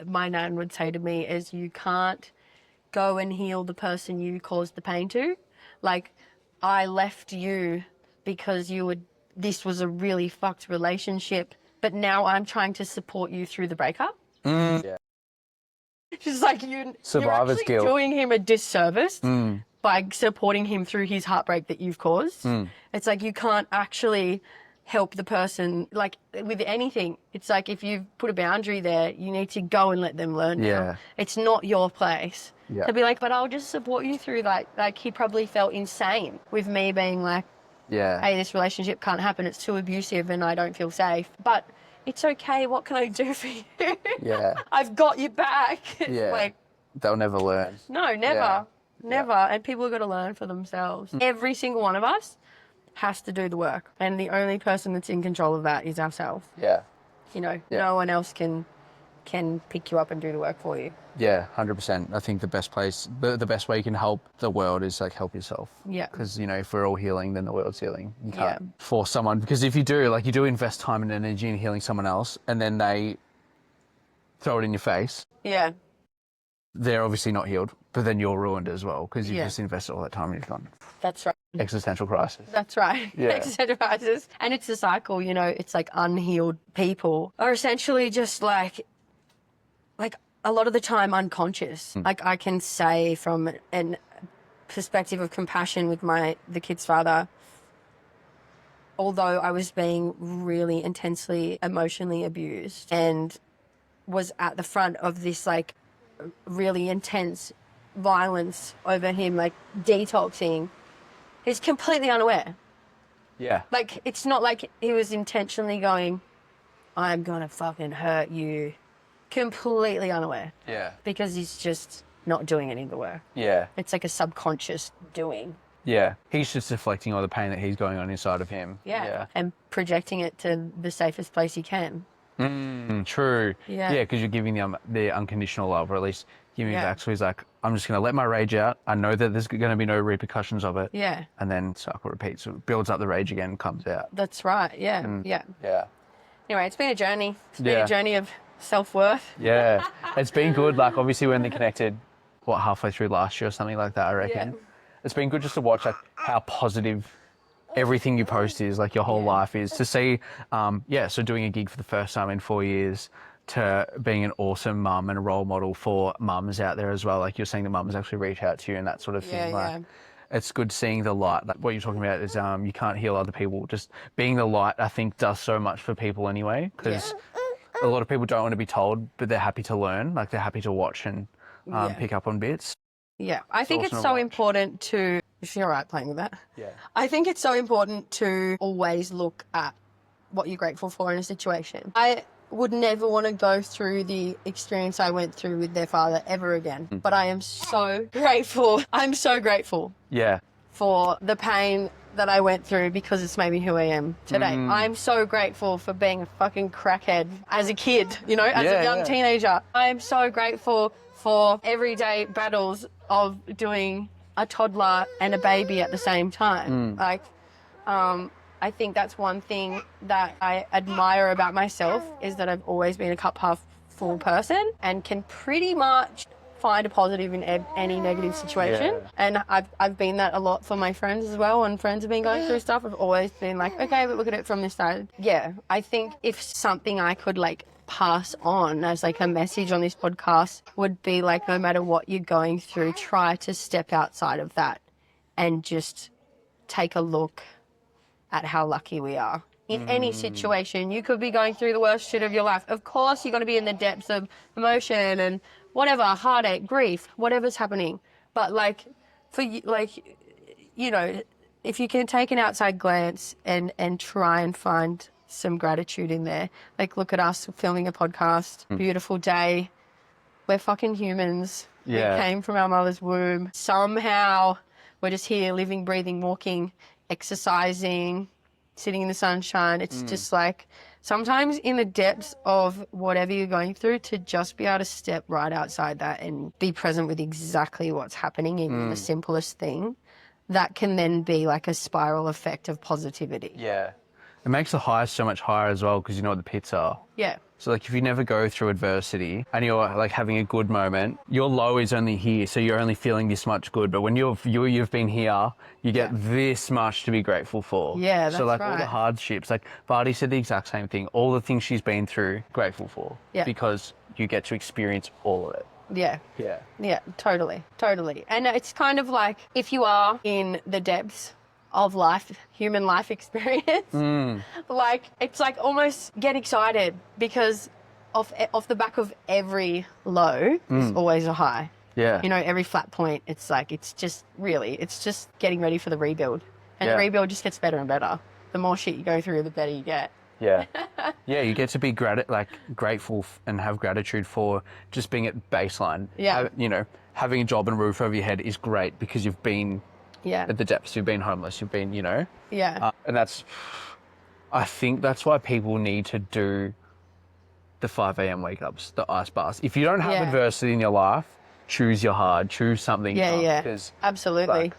my nan would say to me is, you can't go and heal the person you caused the pain to. Like, I left you because this was a really fucked relationship, but now I'm trying to support you through the breakup. Yeah. She's like, you're Survivor's actually guilt. doing him a disservice by supporting him through his heartbreak that you've caused. It's like, you can't actually help the person, like with anything. It's like, if you put a boundary there, you need to go and let them learn now. Yeah. It's not your place. Yeah. To be like, but I'll just support you through that. Like, he probably felt insane with me being like, Yeah. hey, this relationship can't happen, it's too abusive and I don't feel safe. But it's okay, what can I do for you? Yeah. I've got you back. Yeah. Like, they'll never learn. no, never. Yeah. Never. And people have got to learn for themselves. Every single one of us has to do the work. And the only person that's in control of that is ourselves. Yeah. You know, Yeah. no one else can pick you up and do the work for you. Yeah, 100%. I think the best way you can help the world is like help yourself. Yeah. Because, you know, if we're all healing, then the world's healing. You can't force someone, because if you do, like, you do invest time and energy in healing someone else, and then they throw it in your face, Yeah. they're obviously not healed, but then you're ruined as well, because you've Yeah. just invested all that time and you've gone That's right. existential crisis. That's right. Yeah. Existential crisis. And it's a cycle, you know, it's like unhealed people are essentially just like a lot of the time unconscious. Like, I can say from an perspective of compassion with the kid's father, although I was being really intensely emotionally abused and was at the front of this like really intense violence over him, like detoxing, he's completely unaware. Yeah. Like, it's not like he was intentionally going, I'm gonna fucking hurt you. Completely unaware. Yeah. Because he's just not doing any of the work. Yeah. It's like a subconscious doing. Yeah. He's just deflecting all the pain that he's going on inside of him. Yeah. And projecting it to the safest place he can. True. Yeah. Yeah, because you're giving them the unconditional love, or at least giving back. So he's like, I'm just going to let my rage out. I know that there's going to be no repercussions of it. Yeah. And then cycle repeats. So it builds up the rage again, comes out. That's right. Yeah. Yeah. Yeah. Anyway, it's been a journey. It's been a journey of self-worth. Yeah. It's been good. Like, obviously, when they connected, halfway through last year or something like that, I reckon. Yeah. It's been good just to watch, like, how positive everything you post is, like, your whole life is. To see, so doing a gig for the first time in 4 years, to being an awesome mum and a role model for mums out there as well. Like, you're saying the mums actually reach out to you and that sort of thing. Like, it's good seeing the light. Like, what you're talking about is you can't heal other people. Just being the light, I think, does so much for people anyway, because a lot of people don't want to be told, but they're happy to learn. Like, they're happy to watch and pick up on bits. Yeah, I think it's so important to... Is she all right playing with that? Yeah. I think it's so important to always look at what you're grateful for in a situation. I would never want to go through the experience I went through with their father ever again. But I am so grateful. I'm so grateful. Yeah. For the pain that I went through, because it's made me who I am today. I'm so grateful for being a fucking crackhead as a kid, you know, as a young teenager. I'm so grateful for everyday battles of doing a toddler and a baby at the same time. Like, I think that's one thing that I admire about myself, is that I've always been a cup half full person and can pretty much find a positive in any negative situation. And I've been that a lot for my friends as well. When friends have been going through stuff, I've always been like, okay, but look at it from this side. Yeah, I think if something I could like pass on as like a message on this podcast would be like, no matter what you're going through, try to step outside of that and just take a look at how lucky we are. In any situation, you could be going through the worst shit of your life. Of course, you're going to be in the depths of emotion and whatever, heartache, grief, whatever's happening. But like, for you, like, you know, if you can take an outside glance and try and find some gratitude in there. Like, look at us filming a podcast, beautiful day. We're fucking humans. We came from our mother's womb. Somehow we're just here living, breathing, walking, exercising, sitting in the sunshine. It's just like, sometimes in the depths of whatever you're going through, to just be able to step right outside that and be present with exactly what's happening in the simplest thing, that can then be like a spiral effect of positivity. Yeah. It makes the highs so much higher as well, because you know what the pits are. Yeah. So like, if you never go through adversity and you're like having a good moment, your low is only here, so you're only feeling this much good. But when you've been here, you get this much to be grateful for. Yeah, that's so like right. all the hardships, like Vardy said the exact same thing. All the things she's been through, grateful for. Yeah. Because you get to experience all of it. Yeah. Yeah. Yeah, totally. Totally. And it's kind of like, if you are in the depths of life, human life experience, like, it's like almost get excited, because off the back of every low is always a high. Yeah. You know, every flat point, it's like, it's just getting ready for the rebuild. And the rebuild just gets better and better. The more shit you go through, the better you get. Yeah. Yeah, you get to be grateful and have gratitude for just being at baseline. Yeah. You know, having a job and a roof over your head is great, because you've been Yeah. at the depths, you've been homeless, you've been, you know. Yeah. And I think that's why people need to do the 5 a.m. wake ups, the ice baths. If you don't have adversity in your life, choose your hard, choose something. Yeah. Absolutely.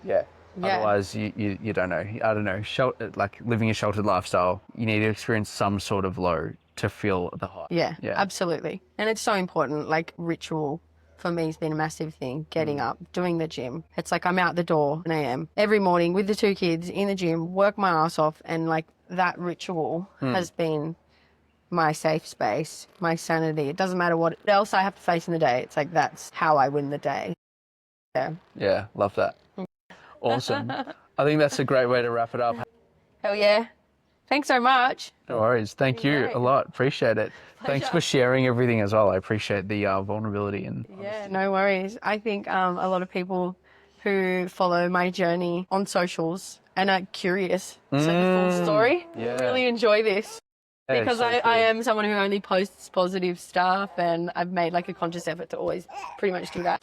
Yeah. Otherwise, you don't know. I don't know. Like living a sheltered lifestyle, you need to experience some sort of low to feel the high. Yeah, absolutely. And it's so important. Like, ritual for me has been a massive thing. Getting up, doing the gym. It's like I'm out the door at 9 a.m. every morning with the 2 kids in the gym, work my ass off, and like that ritual has been my safe space, my sanity. It doesn't matter what else I have to face in the day. It's like, that's how I win the day. Yeah. Yeah, love that. Awesome. I think that's a great way to wrap it up. Hell yeah. Thanks so much. No worries. Thank you a lot. Appreciate it. Thanks for sharing everything as well. I appreciate the vulnerability and yeah, no worries. I think a lot of people who follow my journey on socials and are curious to the full story really enjoy this. Because I am someone who only posts positive stuff, and I've made like a conscious effort to always pretty much do that.